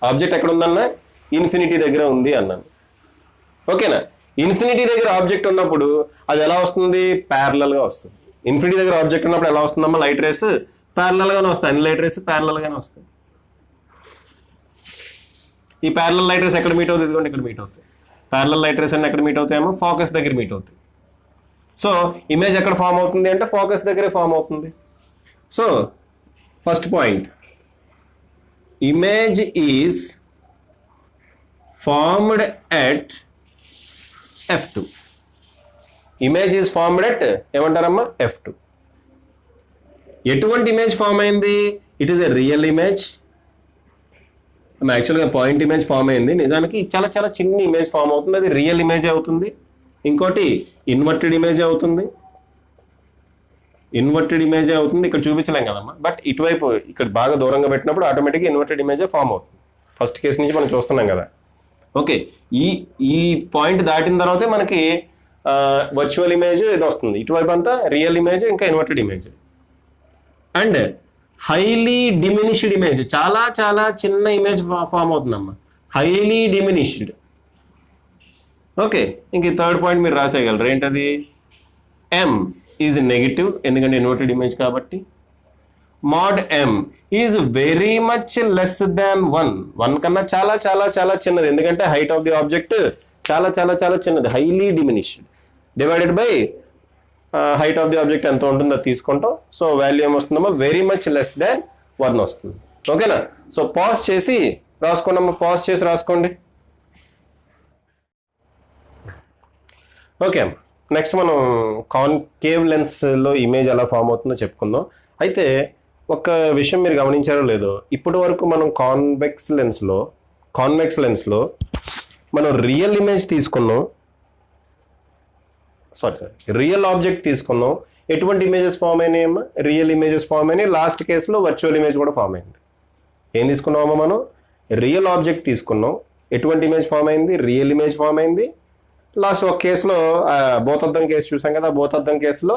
ఆబ్జెక్ట్ ఎక్కడ ఉందన్నా? ఇన్ఫినిటీ దగ్గర ఉంది అన్నాను. ఓకేనా. ఇన్ఫినిటీ దగ్గర ఆబ్జెక్ట్ ఉన్నప్పుడు అది ఎలా వస్తుంది? ప్యారలల్గా వస్తుంది. ఇన్ఫినిటీ దగ్గర ఆబ్జెక్ట్ ఉన్నప్పుడు ఎలా వస్తుందమ్మా? లైట్ రేస్ ప్యారలల్గానే వస్తాయి. అన్ని లైట్ రేస్ ప్యారలల్గానే వస్తాయి. ఈ ప్యారలల్ లైట్ రేస్ ఎక్కడ మీట్ అవుతుంది? ఇదిగోండి ఇక్కడ మీట్ అవుతాయి. ప్యారలల్ లైట్ రేస్ అన్ని ఎక్కడ మీట్ అవుతాయేమో? ఫోకస్ దగ్గర మీట్ అవుతాయి. సో ఇమేజ్ ఎక్కడ ఫామ్ అవుతుంది అంటే ఫోకస్ దగ్గరే ఫామ్ అవుతుంది. So first point, image is formed at F2. Image is formed at ఏమంటారమ్మా? F2. ఎటువంటి ఇమేజ్ ఫామ్ అయింది? It is a real image. యాక్చువల్గా పాయింట్ ఇమేజ్ ఫామ్ అయింది. నిజానికి చాలా చాలా చిన్న ఇమేజ్ ఫామ్ అవుతుంది, అది రియల్ ఇమేజ్ అవుతుంది. ఇంకోటి ఇన్వర్టెడ్ ఇమేజ్ అవుతుంది. ఇన్వర్టెడ్ ఇమేజ్ అవుతుంది. ఇక్కడ చూపించలేం కదమ్మా, బట్ ఇటువైపు ఇక్కడ బాగా దూరంగా పెట్టినప్పుడు ఆటోమేటిక్గా ఇన్వర్టెడ్ ఇమేజే ఫామ్ అవుతుంది. ఫస్ట్ కేసు నుంచి మనం చూస్తున్నాం కదా. ఓకే, ఈ పాయింట్ దాటిన తర్వాతే మనకి వర్చువల్ ఇమేజ్ ఇది వస్తుంది. ఇటువైపు అంతా రియల్ ఇమేజ్, ఇంకా inverted image. And highly diminished image, చాలా చాలా చిన్న ఇమేజ్ ఫామ్ అవుతుందమ్మా, హైలీ డిమినిష్డ్. ఓకే, ఇంక థర్డ్ పాయింట్ మీరు రాసేయగలరు. ఏంటది? M ఈజ్ నెగిటివ్, ఎందుకంటే ఇన్వర్టెడ్ ఇమేజ్ కాబట్టి. mod m is very much less than 1 కన్నా చాలా చాలా చాలా చిన్నది, ఎందుకంటే హైట్ ఆఫ్ ది ఆబ్జెక్ట్ చాలా చాలా చాలా చిన్నది, highly diminished, divided by height of the object ఎంత ఉంటుందో తీసుకుంటాం. సో వాల్యూ ఏమొస్తుందమ్మా, వెరీ మచ్ లెస్ దాన్ 1 వస్తుంది. ఓకేనా? సో పాజ్ చేసి రాసుకోండమ్మా, పాజ్ చేసి రాసుకోండి. ఓకే, నెక్స్ట్ మనం కాన్కేవ్ లెన్స్లో ఇమేజ్ ఎలా ఫామ్ అవుతుందో చెప్పుకుందాం. అయితే ఒక విషయం మీరు గమనించారో లేదో, ఇప్పటి వరకు మనం కాన్వెక్స్ లెన్స్లో మనం రియల్ ఇమేజ్ తీసుకున్నాం, రియల్ ఆబ్జెక్ట్ తీసుకున్నాం. ఎటువంటి ఇమేజెస్ ఫామ్ అయినాయమ్మా, రియల్ ఇమేజెస్ ఫామ్ అయినాయి. లాస్ట్ కేసులో వర్చువల్ ఇమేజ్ కూడా ఫామ్ అయింది. ఏం తీసుకున్నామమ్మా, మనం రియల్ ఆబ్జెక్ట్ తీసుకున్నాం, ఎటువంటి ఇమేజ్ ఫామ్ అయింది, రియల్ ఇమేజ్ ఫామ్ అయింది. లాస్ట్ ఒక కేసులో భూతద్దం కేసు చూసాం కదా, భూతద్దం కేసులో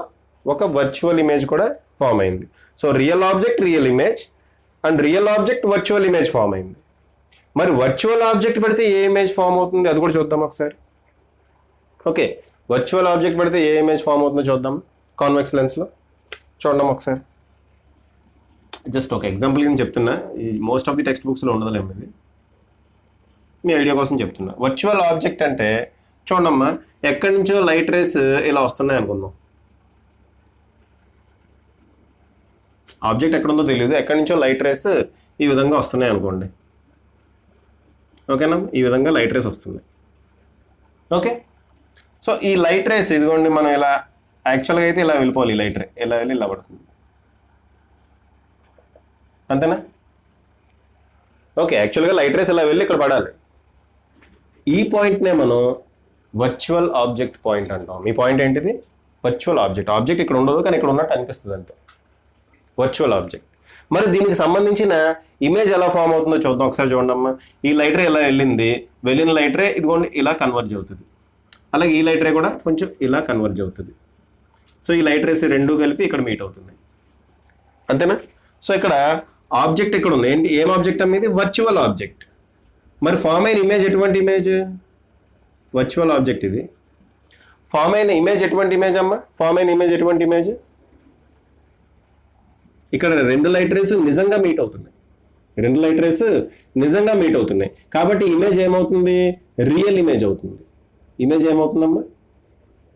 ఒక వర్చువల్ ఇమేజ్ కూడా ఫామ్ అయింది. So real object real image and real object virtual image form అయింది. మరి వర్చువల్ ఆబ్జెక్ట్ పెడితే ఏ ఇమేజ్ ఫామ్ అవుతుంది అది కూడా చూద్దాం ఒకసారి. ఓకే, వర్చువల్ ఆబ్జెక్ట్ పెడితే ఏ ఇమేజ్ ఫామ్ అవుతుందో చూద్దాం కాన్వెక్స్ లెన్స్లో. చూద్దాం ఒకసారి, జస్ట్ ఒక ఎగ్జాంపుల్ కింద చెప్తున్నా, ఈ మోస్ట్ ఆఫ్ ది టెక్స్ట్ బుక్స్లో ఉండదులేము, ఇది మీ ఐడియా కోసం చెప్తున్నా. వర్చువల్ ఆబ్జెక్ట్ అంటే చూడమ్మా, ఎక్కడి నుంచో లైట్ రేస్ ఇలా వస్తున్నాయి అనుకుందాం. ఆబ్జెక్ట్ ఎక్కడుందో తెలియదు, ఎక్కడి నుంచో లైట్ రేస్ ఈ విధంగా వస్తున్నాయి అనుకోండి. ఓకేనా? ఈ విధంగా లైట్ రేస్ వస్తున్నాయి. ఓకే, సో ఈ లైట్ రేస్ ఇదిగోండి, మనం ఇలా యాక్చువల్గా అయితే ఇలా వెళ్ళిపోవాలి, ఈ లైట్ రే ఇలా వెళ్ళి ఇలా పడుతుంది, అంతేనా? ఓకే, యాక్చువల్గా లైట్ రేస్ ఇలా వెళ్ళి ఇక్కడ పడాలి. ఈ పాయింట్నే మనం వర్చువల్ ఆబ్జెక్ట్ పాయింట్ అంటాం. ఈ పాయింట్ ఏంటిది? Virtual object. ఆబ్జెక్ట్ ఇక్కడ ఉండదు కానీ ఇక్కడ ఉన్నట్టు అనిపిస్తుంది అంతే, వర్చువల్ ఆబ్జెక్ట్. మరి దీనికి సంబంధించిన ఇమేజ్ ఎలా ఫామ్ అవుతుందో చూద్దాం ఒకసారి. చూడండి అమ్మా, ఈ లైట్ రే ఇలా వెళ్ళింది, వెళ్ళిన లైట్ రే ఇదిగోండి ఇలా కన్వర్జ్ అవుతుంది, అలాగే ఈ లైట్ రే కూడా కొంచెం ఇలా కన్వర్జ్ అవుతుంది. సో ఈ లైట్ రేస్ రెండు కలిపి ఇక్కడ మీట్ అవుతున్నాయి, అంతేనా? సో ఇక్కడ ఆబ్జెక్ట్ ఇక్కడ ఉంది, ఏంటి, ఏం ఆబ్జెక్ట్ అమ్మ ఇది? Virtual object. మరి ఫామ్ అయిన ఇమేజ్ ఎటువంటి ఇమేజ్? వర్చువల్ ఆబ్జెక్ట్ ఇది. ఫామ్ అయిన ఇమేజ్ ఎటువంటి ఇమేజ్ అమ్మా? ఫామ్ అయిన ఇమేజ్ ఎటువంటి ఇమేజ్? ఇక్కడ రెండు లైట్ రేస్ నిజంగా మీట్ అవుతున్నాయి, రెండు లైట్ రేస్ నిజంగా మీట్ అవుతున్నాయి, కాబట్టి ఇమేజ్ ఏమవుతుంది? రియల్ ఇమేజ్ అవుతుంది. ఇమేజ్ ఏమవుతుందమ్మా?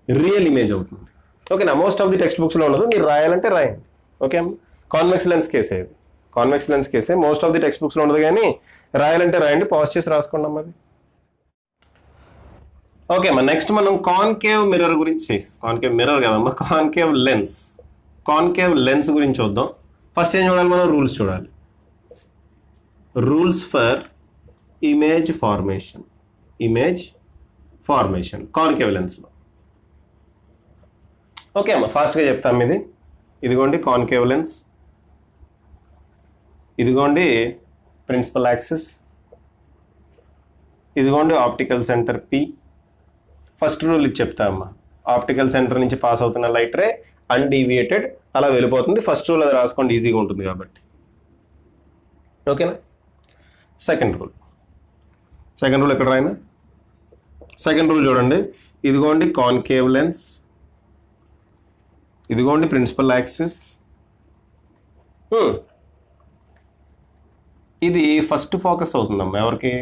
రియల్ ఇమేజ్ అవుతుంది. ఓకేనా? మోస్ట్ ఆఫ్ ది టెక్స్ట్ బుక్స్లో ఉండదు, మీరు రాయాలంటే రాయండి. ఓకే అమ్మా, కాన్వెక్స్ లెన్స్ కేసే ఇది, కాన్వెక్స్ లెన్స్ కేసే. మోస్ట్ ఆఫ్ ది టెక్స్ట్ బుక్స్లో ఉండదు కానీ రాయాలంటే రాయండి, పాజ్ చేసి రాసుకోండి అమ్మా అది. ఓకే అమ్మా, నెక్స్ట్ మనం కాన్కేవ్ మిర్రర్ గురించి, కాన్కేవ్ మిర్రర్ కదమ్మా, కాన్కేవ్ లెన్స్, కాన్కేవ్ లెన్స్ గురించి చూద్దాం. ఫస్ట్ ఏం చూడాలి మనం? రూల్స్ చూడాలి. Rules for image formation, image formation concave లెన్స్లో. ఓకే అమ్మా, ఫాస్ట్గా చెప్తాం. ఇదిగోండి కాన్కేవ్ లెన్స్, ఇదిగోండి ప్రిన్సిపల్ యాక్సిస్, ఇదిగోండి optical centre P. First rule ఇది చెప్తా అమ్మా, ఆప్టికల్ సెంటర్ నుంచి పాస్ అవుతున్న లైట్ రే అన్డీవియేటెడ్ అలా వెళ్ళిపోతుంది. ఫస్ట్ రూల్ అది రాసుకోండి, ఈజీగా ఉంటుంది కాబట్టి. ఓకేనా? సెకండ్ రూల్, సెకండ్ రూల్ ఎక్కడ రాయినా? సెకండ్ రూల్ చూడండి, ఇదిగోండి కాన్కేవ్ లెన్స్, ఇదిగోండి ప్రిన్సిపల్ యాక్సిస్. ఇది ఫస్ట్ ఫోకస్ అవుతుందమ్మా, ఎవరికి?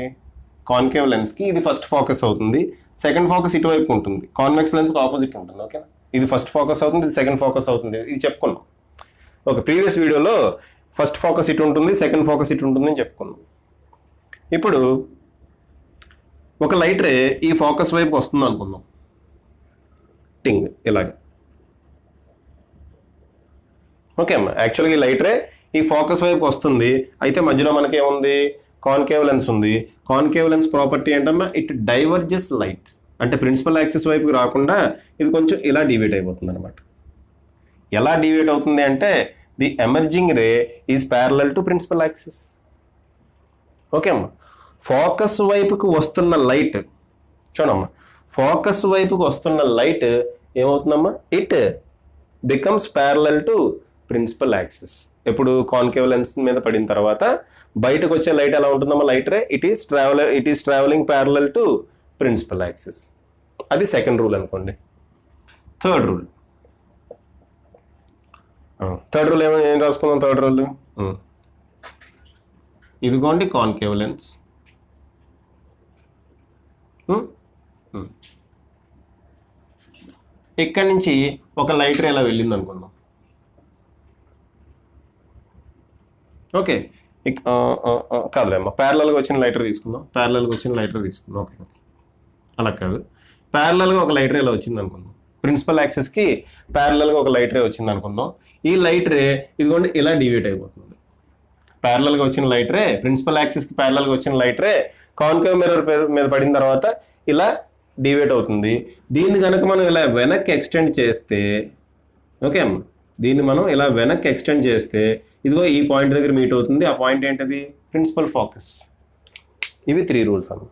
కాన్కేవ్ లెన్స్కి ఇది ఫస్ట్ ఫోకస్ అవుతుంది. సెకండ్ ఫోకస్ ఇటువైపు ఉంటుంది, కాన్వెక్స్ లెన్స్కి ఆపోజిట్ ఉంటుంది. ఓకేనా? ఇది ఫస్ట్ ఫోకస్ అవుతుంది, ఇది సెకండ్ ఫోకస్ అవుతుంది, ఇది చెప్పుకున్నాం. ఓకే, ప్రీవియస్ వీడియోలో ఫస్ట్ ఫోకస్ ఇటు ఉంటుంది, సెకండ్ ఫోకస్ ఇటు ఉంటుంది అని చెప్పుకున్నాం. ఇప్పుడు ఒక లైట్ రే ఈ ఫోకస్ వైపు వస్తుంది అనుకుందాం, టింగ్ ఇలాగే. ఓకే అమ్మా, యాక్చువల్గా ఈ లైట్ రే ఈ ఫోకస్ వైపు వస్తుంది, అయితే మధ్యలో మనకి ఏముంది? కాన్కేవ్ లెన్స్ ఉంది. కాన్కేవ్ లెన్స్ ప్రాపర్టీ ఏంటమ్మా? ఇట్ డైవర్జెస్ లైట్, అంటే ప్రిన్సిపల్ యాక్సిస్ వైపుకి రాకుండా ఇది కొంచెం ఇలా డివియేట్ అయిపోతుంది అనమాట. ఎలా డివియేట్ అవుతుంది అంటే the emerging ray is parallel to principal axis. Okay అమ్మా, ఫోకస్ వైపుకు వస్తున్న లైట్ చూడమ్మా, ఫోకస్ వైపుకు వస్తున్న లైట్ ఏమవుతుందమ్మా? It becomes parallel to principal axis. ఎప్పుడు కాన్కేవ్ లెన్స్ మీద పడిన తర్వాత బయటకు వచ్చే లైట్ ఎలా ఉంటుందమ్మా? Light ray it is travelling parallel to principal axis. అది సెకండ్ రూల్ అనుకోండి. థర్డ్ రూల్, థర్డ్ రూల్ ఏం రాసుకుందాం? థర్డ్ రూల్ ఇదిగోండి కాన్కేవ్ లెన్స్. ఇక్కడి నుంచి ఒక లైట్ రే ఇలా వెళ్ళింది అనుకుందాం. ఓకే, కాదులేమ్మా, ప్యారలల్గా వచ్చిన లైటర్ తీసుకుందాం. ఓకే, అలా కాదు, ప్యారలల్గా ఒక లైట్ రే ఇలా వచ్చింది అనుకుందాం. ప్రిన్సిపల్ యాక్సిస్కి ప్యారలల్గా ఒక లైట్ రే వచ్చింది అనుకుందాం. ఈ లైట్ రే ఇదిగోండి ఇలా డివియేట్ అయిపోతుంది. ప్యారలల్గా వచ్చిన లైట్ రే, ప్రిన్సిపల్ యాక్సిస్కి ప్యారలల్గా వచ్చిన లైట్ రే కాన్కేవ్ మిర్రర్ మీద పడిన తర్వాత ఇలా డివియేట్ అవుతుంది. దీన్ని కనుక మనం ఇలా వెనక్కి ఎక్స్టెండ్ చేస్తే, ఓకే అమ్మ, దీన్ని మనం ఇలా వెనక్కి ఎక్స్టెండ్ చేస్తే ఇదిగో ఈ పాయింట్ దగ్గర మీట్ అవుతుంది. ఆ పాయింట్ ఏంటది? Principal focus. ఇవి 3 రూల్స్ అమ్మ.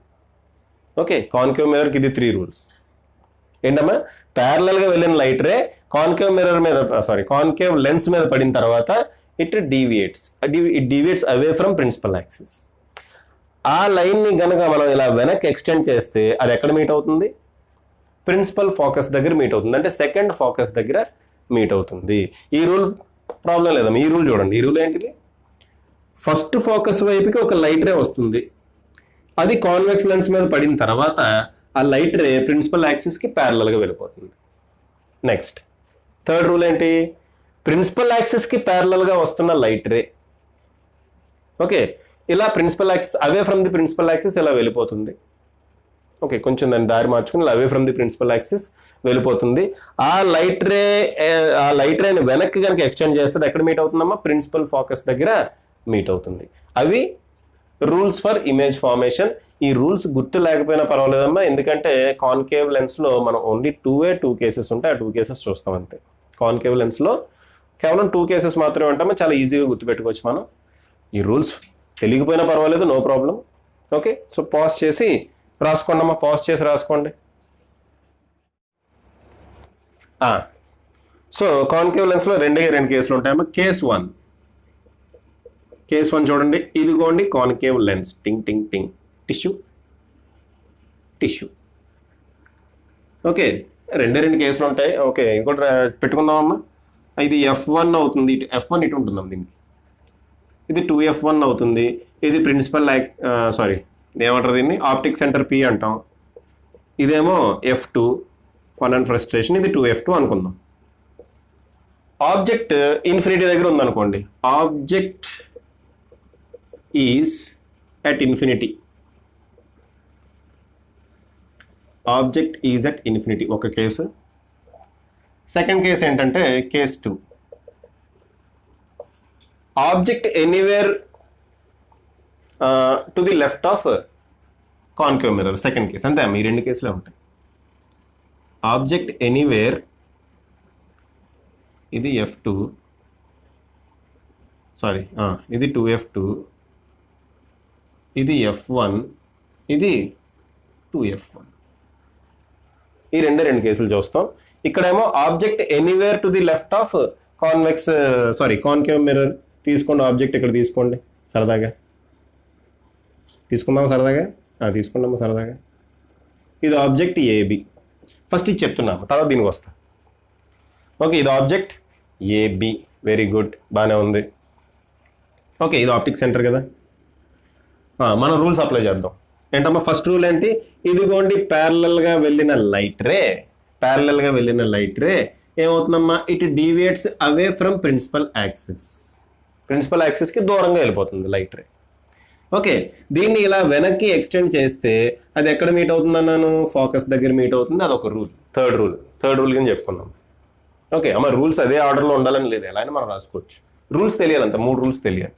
ఓకే, కాన్కేవ్ మిర్రర్కి ఇది 3 రూల్స్. ఏంటమ్మా? ప్యారలల్గా వెళ్ళిన లైట్ రే కాన్కేవ్ మిర్రర్ మీద, కాన్కేవ్ లెన్స్ మీద పడిన తర్వాత it deviates away from principal axis. ఆ లైన్ని గనక మనం ఇలా వెనక్కి ఎక్స్టెండ్ చేస్తే అది ఎక్కడ మీట్ అవుతుంది? ప్రిన్సిపల్ ఫోకస్ దగ్గర మీట్ అవుతుంది, అంటే సెకండ్ ఫోకస్ దగ్గర మీట్ అవుతుంది. ఈ రూల్ ప్రాబ్లం లేదమ్మా. ఈ రూల్ చూడండి. ఈ రూల్ ఏంటిది? ఫస్ట్ ఫోకస్ వైపుకి ఒక లైట్ రే వస్తుంది, అది కాన్వెక్స్ లెన్స్ మీద పడిన తర్వాత ఆ లైట్ రే ప్రిన్సిపల్ యాక్సిస్కి ప్యారలల్గా వెళ్ళిపోతుంది. నెక్స్ట్ థర్డ్ రూల్ ఏంటి? ప్రిన్సిపల్ యాక్సిస్కి ప్యారలల్గా వస్తున్న లైట్ రే, ఓకే, ఇలా principal axis away from the principal axis ఇలా వెళ్ళిపోతుంది. ఓకే, కొంచెం దాన్ని దారి మార్చుకుని away from the principal axis వెళ్ళిపోతుంది. ఆ లైట్ రేని వెనక్కి కనుక ఎక్స్టెండ్ చేస్తే ఎక్కడ మీట్ అవుతుందమ్మా? ప్రిన్సిపల్ ఫోకస్ దగ్గర మీట్ అవుతుంది. అవి రూల్స్ ఫర్ ఇమేజ్ ఫార్మేషన్. ఈ రూల్స్ గుర్తు లేకపోయినా పర్వాలేదమ్మా, ఎందుకంటే కాన్కేవ్ లెన్స్లో మనం ఓన్లీ 2 కేసెస్ ఉంటాయి. ఆ 2 కేసెస్ చూస్తాం అంతే. కాన్కేవ్ లెన్స్లో కేవలం 2 కేసెస్ మాత్రమే ఉంటామో, చాలా ఈజీగా గుర్తుపెట్టుకోవచ్చు మనం. ఈ రూల్స్ తెలియకపోయినా పర్వాలేదు, no problem. Okay, so pause చేసి రాసుకోండి అమ్మా, పాజ్ చేసి రాసుకోండి. సో కాన్కేవ్ లెన్స్లో 2 కేసులు ఉంటాయమ్మా. కేస్ 1 చూడండి. ఇదిగోండి కాన్కేవ్ లెన్స్, టింగ్ టింగ్ టింగ్, టిష్యూ. ఓకే, 2 కేసులు ఉంటాయి. ఓకే, ఇంకోటి పెట్టుకుందామమ్మా. ఇది F1 అవుతుంది, F1 ఇటు ఉంటుందమ్మా. దీనికి ఇది 2F1 అవుతుంది. ఇది ప్రిన్సిపల్ ఏమంటారు దీన్ని? ఆప్టిక్ సెంటర్ P అంటాం. ఇదేమో F2, ఫన్ అండ్ ఫ్రస్ట్రేషన్. ఇది 2F2 అనుకుందాం. ఆబ్జెక్ట్ ఇన్ఫినిటీ దగ్గర ఉందనుకోండి. Object is at infinity. ఒక కేసు. సెకండ్ కేసు ఏంటంటే case 2. Object anywhere to the left of concave mirror. Second case. అంతే, ఈ 2 కేసులే ఉంటాయి. ఆబ్జెక్ట్ ఎనీవేర్, ఇది F2, ఇది 2F2, ఇది F1, ఇది 2F1. ఈ 2 కేసులు చూస్తాం. ఇక్కడేమో object anywhere to the left of concave mirror. తీసుకోండి ఆబ్జెక్ట్, ఇక్కడ తీసుకోండి సరదాగా. తీసుకుందాం సరదాగా, తీసుకుందాము సరదాగా. ఇది ఆబ్జెక్ట్ AB. ఫస్ట్ ఇది చెప్తున్నాము, తర్వాత దీనికి వస్తా. ఓకే, ఇది ఆబ్జెక్ట్ AB. వెరీ గుడ్, బాగానే ఉంది. ఓకే, ఇది ఆప్టిక్ సెంటర్ కదా. మనం రూల్స్ అప్లై చేద్దాం. ఏంటమ్మా ఫస్ట్ రూల్ ఏంటి? ఇదిగోండి ప్యారలల్గా వెళ్ళిన లైట్ రే ఏమవుతుందమ్మా? It deviates away from principal యాక్సిస్కి దూరంగా వెళ్ళిపోతుంది లైట్ రే. ఓకే, దీన్ని ఇలా వెనక్కి ఎక్స్టెండ్ చేస్తే అది ఎక్కడ మీట్ అవుతుందన్నాను? ఫోకస్ దగ్గర మీట్ అవుతుంది. అదొక రూల్. థర్డ్ రూల్ కింద చెప్పుకున్నాం. ఓకే అమ్మ, రూల్స్ అదే ఆర్డర్లో ఉండాలని లేదు, ఎలా అయినా మనం రాసుకోవచ్చు. రూల్స్ తెలియాలంత, 3 రూల్స్ తెలియాలి.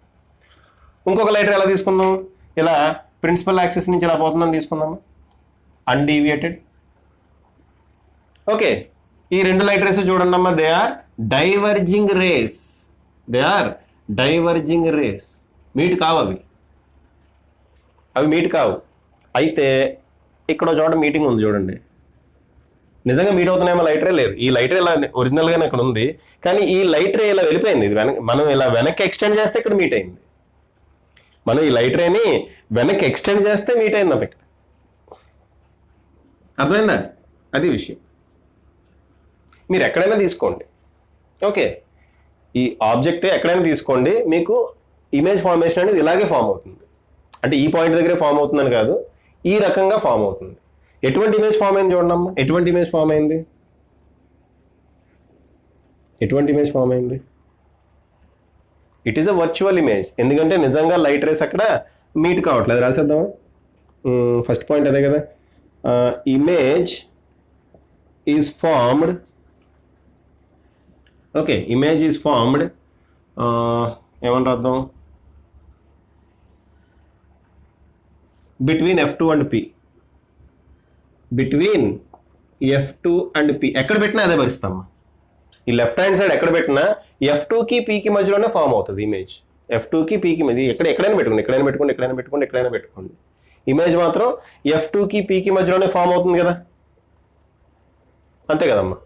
ఇంకొక లైటర్ ఎలా తీసుకుందాం? ఇలా ప్రిన్సిపల్ యాక్సిస్ నుంచి ఎలా పోతుందని తీసుకుందాము, అన్డీవియేటెడ్. ఓకే, ఈ 2 లైట్ రేస్ చూడండి అమ్మా, they are diverging rays. Meet కావు అవి మీట్ కావు. అయితే ఇక్కడ చోట మీటింగ్ ఉంది చూడండి. నిజంగా మీట్ అవుతున్నాయేమో లైట్ రే లేదు. ఈ లైట్ రే ఇలా ఒరిజినల్గానే ఇక్కడ ఉంది, కానీ ఈ లైట్ రే ఇలా వెళ్ళిపోయింది. ఇది మనం ఇలా వెనక్కి ఎక్స్టెండ్ చేస్తే ఇక్కడ మీట్ అయింది. మనం ఈ లైట్ రేని వెనక్కి ఎక్స్టెండ్ చేస్తే మీట్ అయింది అప్పుడు. అర్థమైందా? అది విషయం. మీరు ఎక్కడైనా తీసుకోండి. ఓకే, ఈ ఆబ్జెక్ట్ ఎక్కడైనా తీసుకోండి, మీకు ఇమేజ్ ఫార్మేషన్ అనేది ఇలాగే ఫామ్ అవుతుంది. అంటే ఈ పాయింట్ దగ్గరే ఫామ్ అవుతుందని కాదు, ఈ రకంగా ఫామ్ అవుతుంది. ఎటువంటి ఇమేజ్ ఫామ్ అయింది చూడమ్మా, ఎటువంటి ఇమేజ్ ఫామ్ అయింది, ఎటువంటి ఇమేజ్ ఫామ్ అయింది? It is a virtual image. ఎందుకంటే నిజంగా లైట్ రేస్ అక్కడ మీట్ కావట్లేదు. రాసేద్దామా, ఫస్ట్ పాయింట్ అదే కదా. Image is formed, okay, image is formed, ఏమని రాద్దాం, between F2 and P, between F2 and P. ఎక్కడ పెట్టినా అదే పరిస్థితి. ఈ లెఫ్ట్ హ్యాండ్ సైడ్ ఎక్కడ పెట్టినా F2కి Pకి మధ్యలోనే ఫామ్ అవుతుంది ఇమేజ్. F2కి Pకి మధ్య ఎక్కడైనా పెట్టుకోండి, ఎక్కడైనా పెట్టుకోండి, ఎక్కడైనా పెట్టుకోండి, ఎక్కడైనా పెట్టుకోండి, ఇమేజ్ మాత్రం F2కి Pకి మధ్యలోనే ఫామ్ అవుతుంది కదా, అంతే కదమ్మా.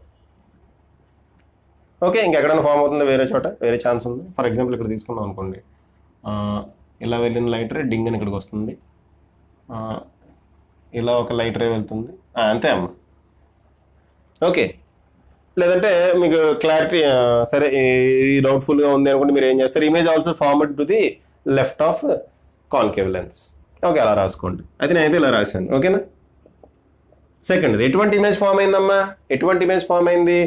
ఓకే, ఇంకెక్కడైనా ఫామ్ అవుతుంది వేరే చోట, వేరే ఛాన్స్ ఉంది. ఫర్ ఎగ్జాంపుల్ ఇక్కడ తీసుకున్నాం అనుకోండి, ఇలా వెళ్ళిన లైట్ రే డింగ్ అని ఇక్కడికి వస్తుంది, ఇలా ఒక లైట్ రే వెళ్తుంది, అంతే అమ్మ. ఓకే, లేదంటే మీకు క్లారిటీ సరే ఈ డౌట్ఫుల్గా ఉంది అనుకుంటే మీరు ఏం చేస్తారు, image also formed to the left of concave lens. Okay, అలా రాసుకోండి. అయితే నేనైతే ఇలా రాశాను, ఓకేనా. సెకండ్, ఎటువంటి ఇమేజ్ ఫామ్ అయిందమ్మా, ఎటువంటి ఇమేజ్ ఫామ్ అయింది?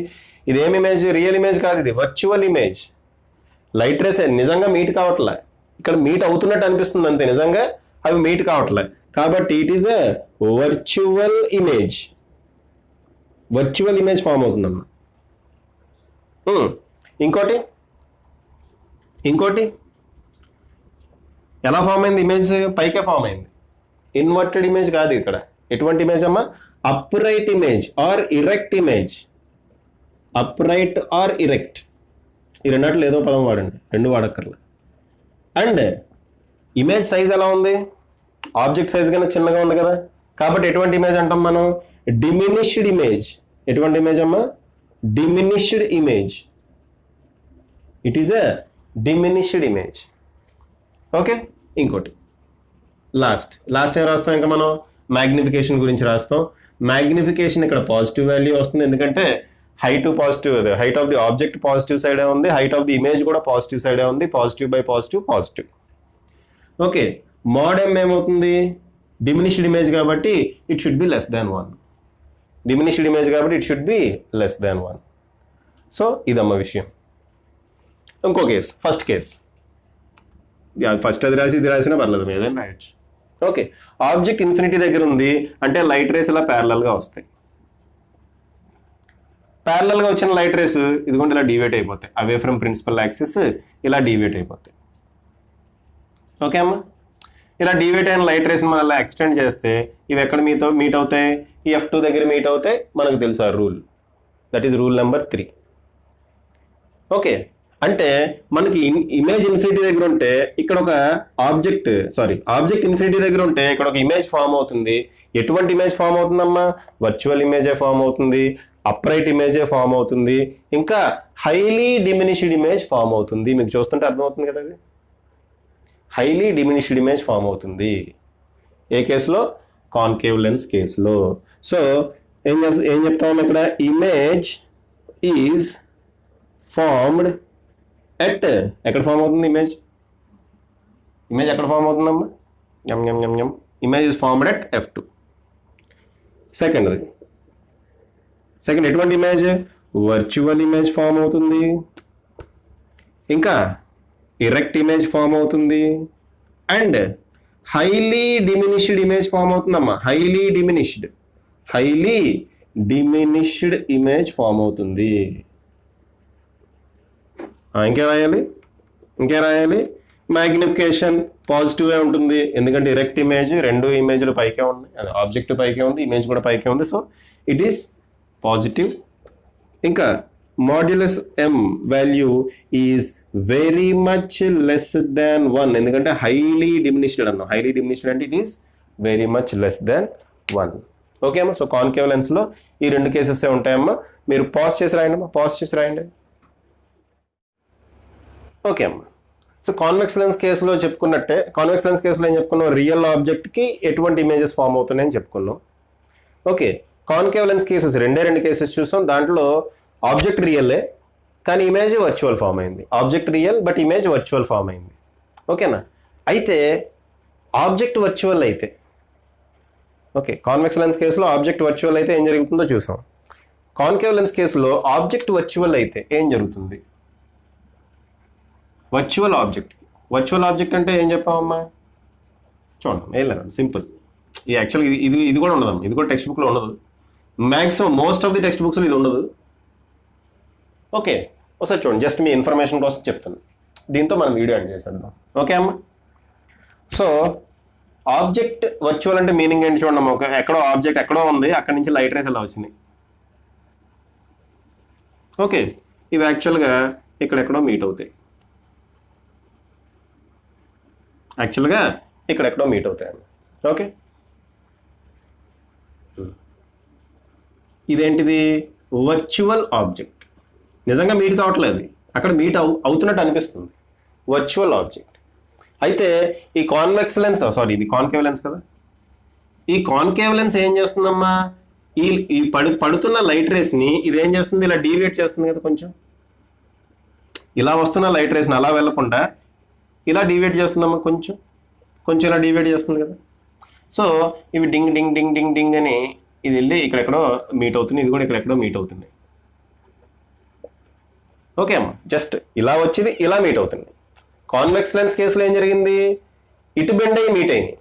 ఇదేం ఇమేజ్? రియల్ ఇమేజ్ కాదు, ఇది వర్చువల్ ఇమేజ్. లైట్ రేస్ నిజంగా మీట్ కావట్లే, ఇక్కడ మీట్ అవుతున్నట్టు అనిపిస్తుంది అంతే, నిజంగా అవి మీట్ కావట్లే. కాబట్టి it is a virtual image, virtual image form అవుతుందమ్మా. ఇంకోటి ఎలా ఫామ్ అయింది ఇమేజ్? పైకే ఫామ్ అయింది, ఇన్వర్టెడ్ ఇమేజ్ కాదు ఇక్కడ. ఎటువంటి ఇమేజ్ అమ్మా? Upright image or erect image. Upright or erect, ఈ రెండాట్లు ఏదో పదం వాడండి, రెండు వాడక్కర్లే. అండ్ ఇమేజ్ సైజ్ ఎలా ఉంది? ఆబ్జెక్ట్ సైజ్ కన్నా చిన్నగా ఉంది కదా, కాబట్టి ఎటువంటి ఇమేజ్ అంటాం మనం? Diminished image. ఎటువంటి ఇమేజ్ అమ్మా? Diminished image. It is a diminished image. Okay, ఇంకోటి లాస్ట్ ఏం రాస్తాం ఇంకా మనం? మ్యాగ్నిఫికేషన్ గురించి రాస్తాం. మ్యాగ్నిఫికేషన్ ఇక్కడ పాజిటివ్ వాల్యూ వస్తుంది, ఎందుకంటే height positive, height of the object positive సైడే ఉంది, హైట్ ఆఫ్ ది ఇమేజ్ కూడా పాజిటివ్ సైడే ఉంది. Positive by positive positive. Okay, mod M ఏమవుతుంది? డిమినిష్డ్ ఇమేజ్ కాబట్టి it should be less than 1. Diminished image కాబట్టి it should be less than 1. So ఇదమ్మ విషయం. ఇంకో కేసు, ఫస్ట్ కేసు, ఫస్ట్ అది రాసి ఇది రాసినా పర్లేదు, ఏదైనా రాయొచ్చు. ఓకే, ఆబ్జెక్ట్ ఇన్ఫినిటీ దగ్గర ఉంది అంటే లైట్ రేస్ ఇలా ప్యారలల్గా వస్తాయి. ప్యారలల్గా వచ్చిన లైట్ రేస్ ఇదిగోండి ఇలా డీవియేట్ అయిపోతాయి, అవే ఫ్రమ్ ప్రిన్సిపల్ యాక్సిస్ ఇలా డీవియేట్ అయిపోతాయి. ఓకే అమ్మా, ఇలా డీవియేట్ అయిన లైట్ రేస్ని మనం అలా ఎక్స్టెండ్ చేస్తే ఇవి ఎక్కడ మీట్ అవుతాయి? ఈ F2 దగ్గర మీట్ అవుతాయి. మనకు తెలుసు ఆ rule, that is rule number 3. Okay, అంటే మనకి ఇమేజ్ ఇన్ఫినిటీ దగ్గర ఉంటే ఇక్కడ ఒక ఆబ్జెక్ట్ ఇన్ఫినిటీ దగ్గర ఉంటే ఇక్కడ ఒక ఇమేజ్ ఫామ్ అవుతుంది. ఎటువంటి ఇమేజ్ ఫామ్ అవుతుందమ్మా? వర్చువల్ ఇమేజే ఫామ్ అవుతుంది, అప్రైట్ ఇమేజే ఫామ్ అవుతుంది, ఇంకా హైలీ డిమినిష్డ్ ఇమేజ్ ఫామ్ అవుతుంది. మీకు చూస్తుంటే అర్థమవుతుంది కదా, అది హైలీ డిమినిష్డ్ ఇమేజ్ ఫామ్ అవుతుంది. ఏ కేసులో? కాన్కేవ్ లెన్స్ కేసులో. సో ఏం చెప్తాము ఇక్కడ? ఇమేజ్ ఈజ్ ఫార్మ్డ్ ఎట్, ఎక్కడ ఫామ్ అవుతుంది ఇమేజ్ ఎక్కడ ఫామ్ అవుతుందమ్మా? Image is formed at F2. Second ఎటువంటి ఇమేజ్? వర్చువల్ ఇమేజ్ ఫామ్ అవుతుంది, ఇంకా ఇరెక్ట్ ఇమేజ్ ఫామ్ అవుతుంది, and highly diminished image form అవుతుందమ్మా. హైలీ డిమినిష్డ్ ఇమేజ్ ఫామ్ అవుతుంది. ఇంకేం రాయాలి? మ్యాగ్నిఫికేషన్ పాజిటివ్గా ఉంటుంది, ఎందుకంటే ఇరెక్ట్ ఇమేజ్, రెండు ఇమేజ్లు పైకే ఉన్నాయి, అది ఆబ్జెక్ట్ పైకే ఉంది, ఇమేజ్ కూడా పైకే ఉంది, సో ఇట్ ఈస్ పాజిటివ్. ఇంకా modulus M value is very much less than 1, ఎందుకంటే హైలీ డిమినిష్డ్ అన్నాం. హైలీ డిమినిష్డ్ అంటే it is very much less than 1. Okay అమ్మా, సో కాన్కేవ్ లెన్స్లో ఈ రెండు కేసెస్ ఉంటాయమ్మా. మీరు పాజ్ చేసి రాయండి. ఓకే అమ్మా, సో కాన్వెక్స్ లెన్స్ కేసులో చెప్పుకున్నట్టే, కాన్వెక్స్ లెన్స్ కేసులో ఏం చెప్పుకున్నాం? రియల్ ఆబ్జెక్ట్కి ఎటువంటి ఇమేజెస్ ఫామ్ అవుతున్నాయని చెప్పుకున్నాం. ఓకే, కాన్కేవ్ లెన్స్ కేసెస్ రెండే కేసెస్ చూసాం. దాంట్లో ఆబ్జెక్ట్ రియల్లే, కానీ ఇమేజ్ వర్చువల్ ఫామ్ అయింది. Object real but image virtual form అయింది. ఓకేనా? అయితే ఆబ్జెక్ట్ వర్చువల్ అయితే, ఓకే, కాన్వెక్స్ లెన్స్ కేసులో ఆబ్జెక్ట్ వర్చువల్ అయితే ఏం జరుగుతుందో చూసాం. కాన్కేవ్ లెన్స్ కేసులో ఆబ్జెక్ట్ వర్చువల్ అయితే ఏం జరుగుతుంది? వర్చువల్ ఆబ్జెక్ట్ అంటే ఏం చెప్పామమ్మా? చూడండి, ఏం లేదమ్మా, సింపుల్. ఈ యాక్చువల్గా ఇది కూడా ఉండదమ్మా, ఇది కూడా టెక్స్ట్ బుక్లో ఉండదు. Maximum most of the text బుక్స్లో ఇది ఉండదు. ఓకే, ఒకసారి చూడండి, జస్ట్ మీ ఇన్ఫర్మేషన్ కోసం చెప్తాను. దీంతో మనం వీడియో ఎండ్ చేసేద్దాం. ఓకే అమ్మా? సో ఆబ్జెక్ట్ వర్చువల్ అంటే మీనింగ్ ఏంటి చూడండి అమ్మా. ఎక్కడో ఆబ్జెక్ట్ ఎక్కడో ఉంది, అక్కడి నుంచి లైట్ రేస్ ఎలా వచ్చినాయి. ఓకే, ఇవి యాక్చువల్గా ఇక్కడెక్కడో మీట్ అవుతాయి. ఓకే, ఇదేంటిది? Virtual object. నిజంగా మీట్ కావట్లేదు, అక్కడ మీట్ అవుతున్నట్టు అనిపిస్తుంది. Virtual object. అయితే ఈ కాన్వెక్స్ లెన్స్, సారీ ఇది కాన్కేవ్ లెన్స్ కదా, ఈ కాన్కేవ్ లెన్స్ ఏం చేస్తుందమ్మా? ఈ పడుతున్న లైట్ రేస్ని ఇది ఏం చేస్తుంది? ఇలా డీవియేట్ చేస్తుంది కదా, ఇలా వస్తున్న లైట్ రేస్ని అలా వెళ్ళకుండా ఇలా డీవియేట్ చేస్తుందమ్మా, కొంచెం ఇలా డీవియేట్ చేస్తుంది కదా. సో ఇవి డింగ్ డింగ్ డింగ్ డింగ్ డింగ్ అని ఇది వెళ్ళి ఇక్కడెక్కడో మీట్ అవుతుంది, ఇది కూడా ఇక్కడెక్కడో మీట్ అవుతుంది. ఓకే అమ్మా, జస్ట్ ఇలా వచ్చేది ఇలా మీట్ అవుతుంది. కాన్వెక్స్ లెన్స్ కేసులో ఏం జరిగింది? ఇటు బెండ్ అయ్యి మీట్ అయింది.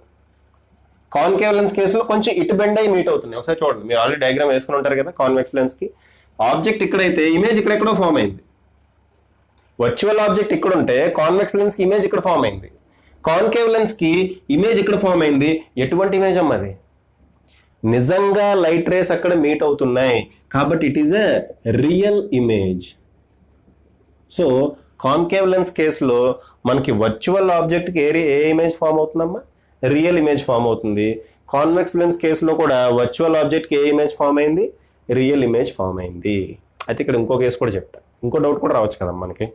కాన్కేవ్ లెన్స్ కేసులో కొంచెం ఇటు బెండ్ అయ్యి మీట్ అవుతుంది. ఒకసారి చూడండి, మీరు ఆల్రెడీ డయాగ్రామ్ వేసుకుని ఉంటారు కదా. కాన్వెక్స్ లెన్స్కి ఆబ్జెక్ట్ ఇక్కడైతే ఇమేజ్ ఇక్కడెక్కడో ఫామ్ అయింది. వర్చువల్ ఆబ్జెక్ట్ ఇక్కడ ఉంటే కాన్వెక్స్ లెన్స్కి ఇమేజ్ ఇక్కడ ఫామ్ అయింది. కాన్కేవ్ లెన్స్కి ఇమేజ్ ఇక్కడ ఫామ్ అయింది. ఎటువంటి ఇమేజ్ అమ్మా అది? నిజంగా లైట్ రేస్ అక్కడ మీట్ అవుతున్నాయి కాబట్టి it is a real image. So concave lens కేసులో మనకి వర్చువల్ ఆబ్జెక్ట్కి ఏ ఇమేజ్ ఫామ్ అవుతుందమ్మా? రియల్ ఇమేజ్ ఫామ్ అవుతుంది. కాన్వెక్స్ లెన్స్ కేసులో కూడా వర్చువల్ ఆబ్జెక్ట్కి ఏ ఇమేజ్ ఫామ్ అయింది? రియల్ ఇమేజ్ ఫామ్ అయింది. అయితే ఇక్కడ ఇంకో కేసు కూడా చెప్తా. ఇంకో డౌట్ కూడా రావచ్చు కదమ్మా మనకి.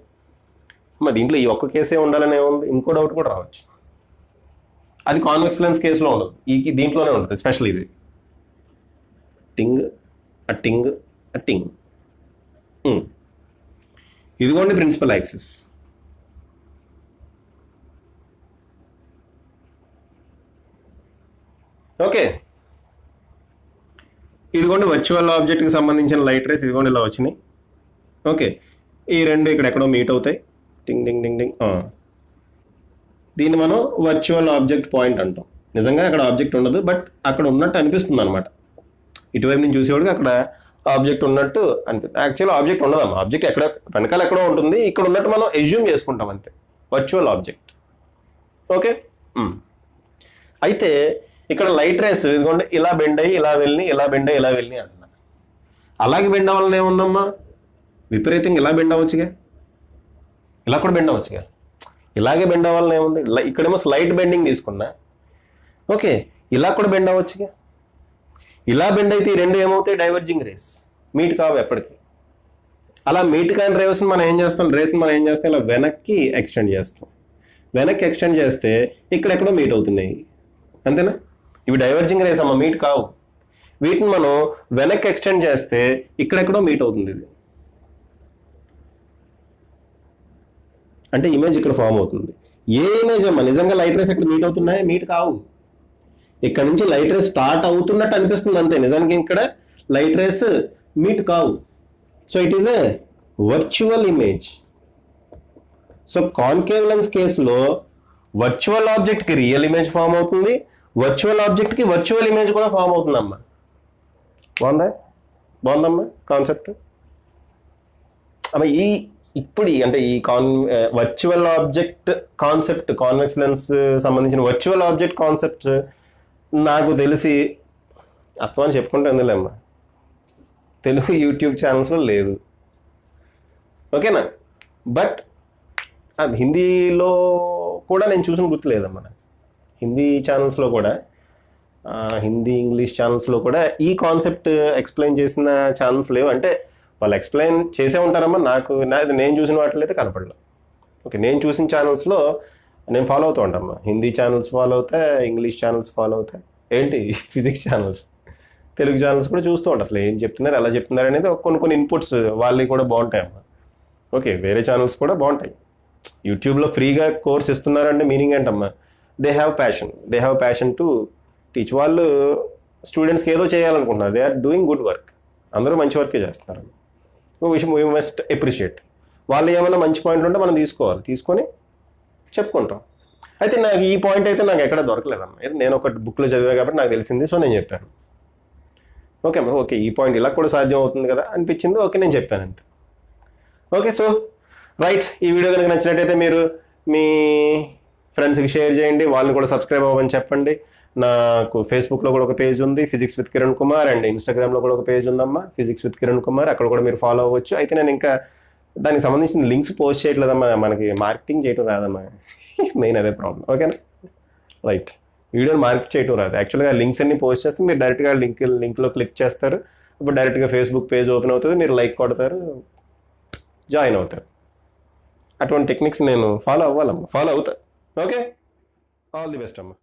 మరి దీంట్లో ఈ ఒక్క కేసే ఉండాలనే ఉంది, ఇంకో డౌట్ కూడా రావచ్చు. అది కాన్వెక్స్ లెన్స్ కేసులో ఉండదు, దీంట్లోనే ఉంటుంది. స్పెషల్ ఇది టింగ్ టింగ్ టింగ్. ఇదిగోండి ప్రిన్సిపల్ యాక్సిస్. ఓకే, ఇదిగోండి వర్చువల్ ఆబ్జెక్ట్కి సంబంధించిన లైట్ రేస్ ఇదిగోండి ఇలా వచ్చినాయి. ఓకే, ఈ రెండు ఇక్కడ ఎక్కడో మీట్ అవుతాయి. టింగ్ డింగ్ డింగ్ డింగ్. దీన్ని మనం వర్చువల్ ఆబ్జెక్ట్ పాయింట్ అంటాం. నిజంగా అక్కడ ఆబ్జెక్ట్ ఉండదు, బట్ అక్కడ ఉన్నట్టు అనిపిస్తుంది అనమాట. ఇటువైపు నుంచి చూసేవాడికి అక్కడ ఆబ్జెక్ట్ ఉన్నట్టు అనిపిస్తుంది. యాక్చువల్ ఆబ్జెక్ట్ ఉండదమ్మా, ఆబ్జెక్ట్ ఎక్కడ వెనకాల ఎక్కడో ఉంటుంది. ఇక్కడ ఉన్నట్టు మనం ఎజ్యూమ్ చేసుకుంటాం అంతే, వర్చువల్ ఆబ్జెక్ట్. ఓకే, అయితే ఇక్కడ లైట్ రేస్ ఇదిగోండి ఇలా బెండ్ అయ్యి ఇలా వెళ్ళి, ఇలా బెండ్ అయ్యి ఇలా వెళ్ళి అన్న. అలాగే బెండ్ అవ్వాలని ఏముందమ్మా? విపరీతంగా ఇలా బెండ్ అవ్వచ్చుగా, ఇలా కూడా బెండ్ అవ్వచ్చుగా. ఇలాగే బెండ్ అవ్వాలని ఏముంది? ఇక్కడేమో స్లైట్ బెండింగ్ తీసుకున్నా. ఓకే, ఇలా కూడా బెండ్ అవ్వచ్చుగా. ఇలా బెండ్ అయితే ఈ రెండు ఏమవుతాయి? డైవర్జింగ్ రేస్, మీట్ కావు ఎప్పటికీ. అలా మీట్ కాని రేస్ని మనం ఏం చేస్తాం? ఇలా వెనక్కి ఎక్స్టెండ్ చేస్తాం. వెనక్కి ఎక్స్టెండ్ చేస్తే ఇక్కడెక్కడో మీట్ అవుతున్నాయి, అంతేనా? ఇవి డైవర్జింగ్ రేస్ అమ్మ, మీట్ కావు. వీటిని మనం వెనక్కి ఎక్స్టెండ్ చేస్తే ఇక్కడెక్కడో మీట్ అవుతుంది. ఇది అంటే ఇమేజ్ ఇక్కడ ఫామ్ అవుతుంది. ఏ ఇమేజ్ అమ్మా? నిజంగా లైట్ రేస్ ఇక్కడ మీట్ అవుతున్నాయి? మీట్ కావు. ఇక్కడ నుంచి లైట్ రేస్ స్టార్ట్ అవుతున్నట్టు అనిపిస్తుంది అంతే, నిజానికి ఇక్కడ లైట్ రేస్ మీట్ కావు. So it is a virtual image. So concave lens కేసులో వర్చువల్ ఆబ్జెక్ట్కి రియల్ ఇమేజ్ ఫామ్ అవుతుంది, వర్చువల్ ఆబ్జెక్ట్కి వర్చువల్ ఇమేజ్ కూడా ఫామ్ అవుతుందమ్మా. బాగుందమ్మా కాన్సెప్ట్ అమ్మా. ఇప్పుడు అంటే ఈ virtual object concept, convex lens సంబంధించిన వర్చువల్ ఆబ్జెక్ట్ కాన్సెప్ట్ నాకు తెలిసి అర్థమని చెప్పుకుంటే ఉందిలేమ్మా, తెలుగు యూట్యూబ్ ఛానల్స్లో లేదు. ఓకేనా? బట్ హిందీలో కూడా నేను చూసిన గుర్తులేదమ్మా. హిందీ ఛానల్స్లో కూడా, హిందీ ఇంగ్లీష్ ఛానల్స్లో కూడా ఈ కాన్సెప్ట్ ఎక్స్ప్లెయిన్ చేసిన ఛానల్స్ లేవు. అంటే వాళ్ళు ఎక్స్ప్లెయిన్ చేసే ఉంటారమ్మా, నేను చూసిన వాటిలో అయితే కనపడలేదు. ఓకే, నేను చూసిన ఛానల్స్లో నేను ఫాలో అవుతూ ఉంటామ్మా. హిందీ ఛానల్స్ ఫాలో అవుతాయి, ఇంగ్లీష్ ఛానల్స్ ఫాలో అవుతాయి, ఫిజిక్స్ ఛానల్స్, తెలుగు ఛానల్స్ కూడా చూస్తూ ఉంటాయి. అసలు ఏం చెప్తున్నారు, ఎలా చెప్తున్నారు అనేది కొన్ని ఇన్పుట్స్ వాళ్ళవి కూడా బాగుంటాయమ్మా. ఓకే, వేరే ఛానల్స్ కూడా బాగుంటాయి. యూట్యూబ్లో ఫ్రీగా కోర్స్ ఇస్తున్నారంటే మీనింగ్ ఏంటమ్మా? They have passion to teach. వాళ్ళు స్టూడెంట్స్కి ఏదో చేయాలనుకుంటున్నారు. They are doing good work. అందరూ మంచి వర్కే చేస్తున్నారు. We must appreciate. వాళ్ళు ఏమైనా మంచి పాయింట్లు ఉంటే మనం తీసుకొని చెప్పుకుంటాం. అయితే నాకు ఈ పాయింట్ అయితే నాకు ఎక్కడ దొరకలేదమ్మా. నేను ఒక బుక్లో చదివా కాబట్టి నాకు తెలిసింది, సో నేను చెప్పాను. ఓకే అమ్మా, ఓకే ఈ పాయింట్ ఇలా కూడా సాధ్యం అవుతుంది కదా అనిపించింది. ఓకే, నేను చెప్పాను అంతే. Okay, so right. ఈ వీడియో కనుక నచ్చినట్టయితే మీరు మీ ఫ్రెండ్స్కి షేర్ చేయండి, వాళ్ళని కూడా సబ్స్క్రైబ్ అవ్వమని చెప్పండి. నాకు ఫేస్బుక్లో కూడా ఒక పేజ్ ఉంది, physics with Kiran Kumar, and ఇన్స్టాగ్రామ్లో కూడా ఒక పేజ్ ఉందమ్మా, ఫిజిక్స్ విత్ కిరణ్ కుమార్. అక్కడ కూడా మీరు ఫాలో అవ్వచ్చు. అయితే నేను ఇంకా దానికి సంబంధించిన లింక్స్ పోస్ట్ చేయట్లేదమ్మా, మనకి మార్కెటింగ్ చేయటం రాదమ్మా. మెయిన్ అదే ప్రాబ్లం. ఓకేనా? రైట్. వీడియోని మార్కెట్ చేయటం రాదు. యాక్చువల్గా లింక్స్ అన్ని పోస్ట్ చేస్తే మీరు డైరెక్ట్గా లింక్లో క్లిక్ చేస్తారు. ఇప్పుడు డైరెక్ట్గా ఫేస్బుక్ పేజ్ ఓపెన్ అవుతుంది, మీరు లైక్ కొడతారు, జాయిన్ అవుతారు. అటువంటి టెక్నిక్స్ నేను ఫాలో అవుతా. ఓకే, ఆల్ ది బెస్ట్ అమ్మా.